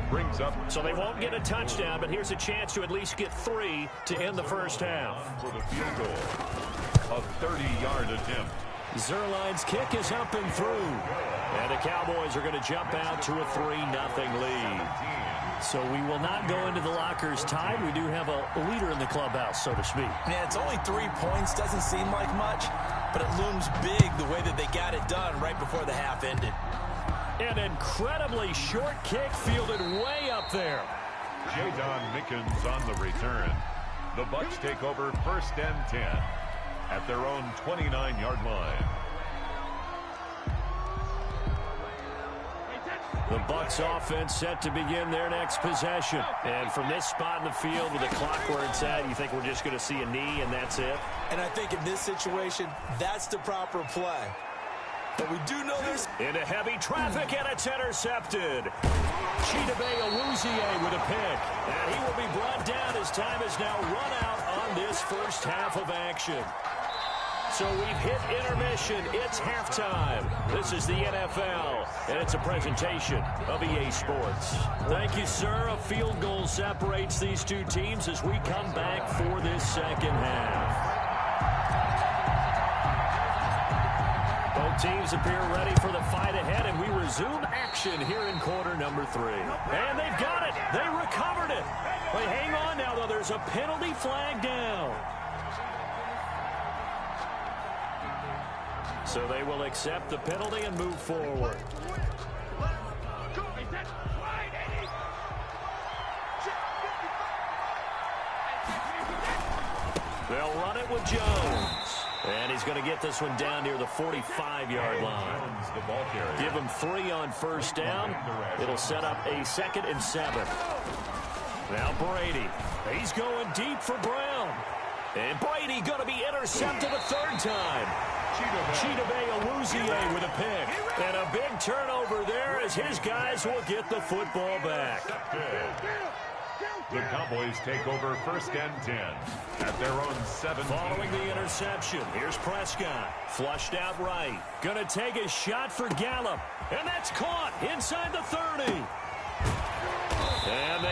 Brings up. So they won't get a touchdown, but here's a chance to at least get 3 to end the 1st half. For the field goal. A 30-yard attempt. Zerline's kick is up and through. And the Cowboys are going to jump out to a 3-0 lead. So we will not go into the lockers tied. We do have a leader in the clubhouse, so to speak. Yeah, it's only 3 points. Doesn't seem like much, but it looms big the way that they got it done right before the half ended. An incredibly short kick fielded way up there. Jadon Mickens on the return. The Bucs take over 1st and 10 at their own 29-yard line. The Bucs offense set to begin their next possession. And from this spot in the field with the clock where it's at, you think we're just going to see a knee and that's it? And I think in this situation, that's the proper play. But we do know there's... Into heavy traffic, and it's intercepted. Chidobe Awuzie with a pick. And he will be brought down as time is now run out on this first half of action. So we've hit intermission. It's halftime. This is the NFL, and it's a presentation of EA Sports. Thank you, sir. A field goal separates these two teams as we come back for this second half. Both teams appear ready for the fight ahead, and we resume action here in quarter number 3. And they've got it. They recovered it. But hang on now, though. There's a penalty flag down. So they will accept the penalty and move forward. They'll run it with Jones. And he's going to get this one down near the 45-yard line. Give him 3 on first down. It'll set up a 2nd and 7. Now Brady. He's going deep for Brown. And Brady going to be intercepted a 3rd time. Chidobe Awuzie with a pick. And a big turnover there as his guys will get the football back. The Cowboys take over 1st and 10 at their own 7. Following the interception, here's Prescott. Flushed out right. Gonna take a shot for Gallup. And that's caught inside the 30. And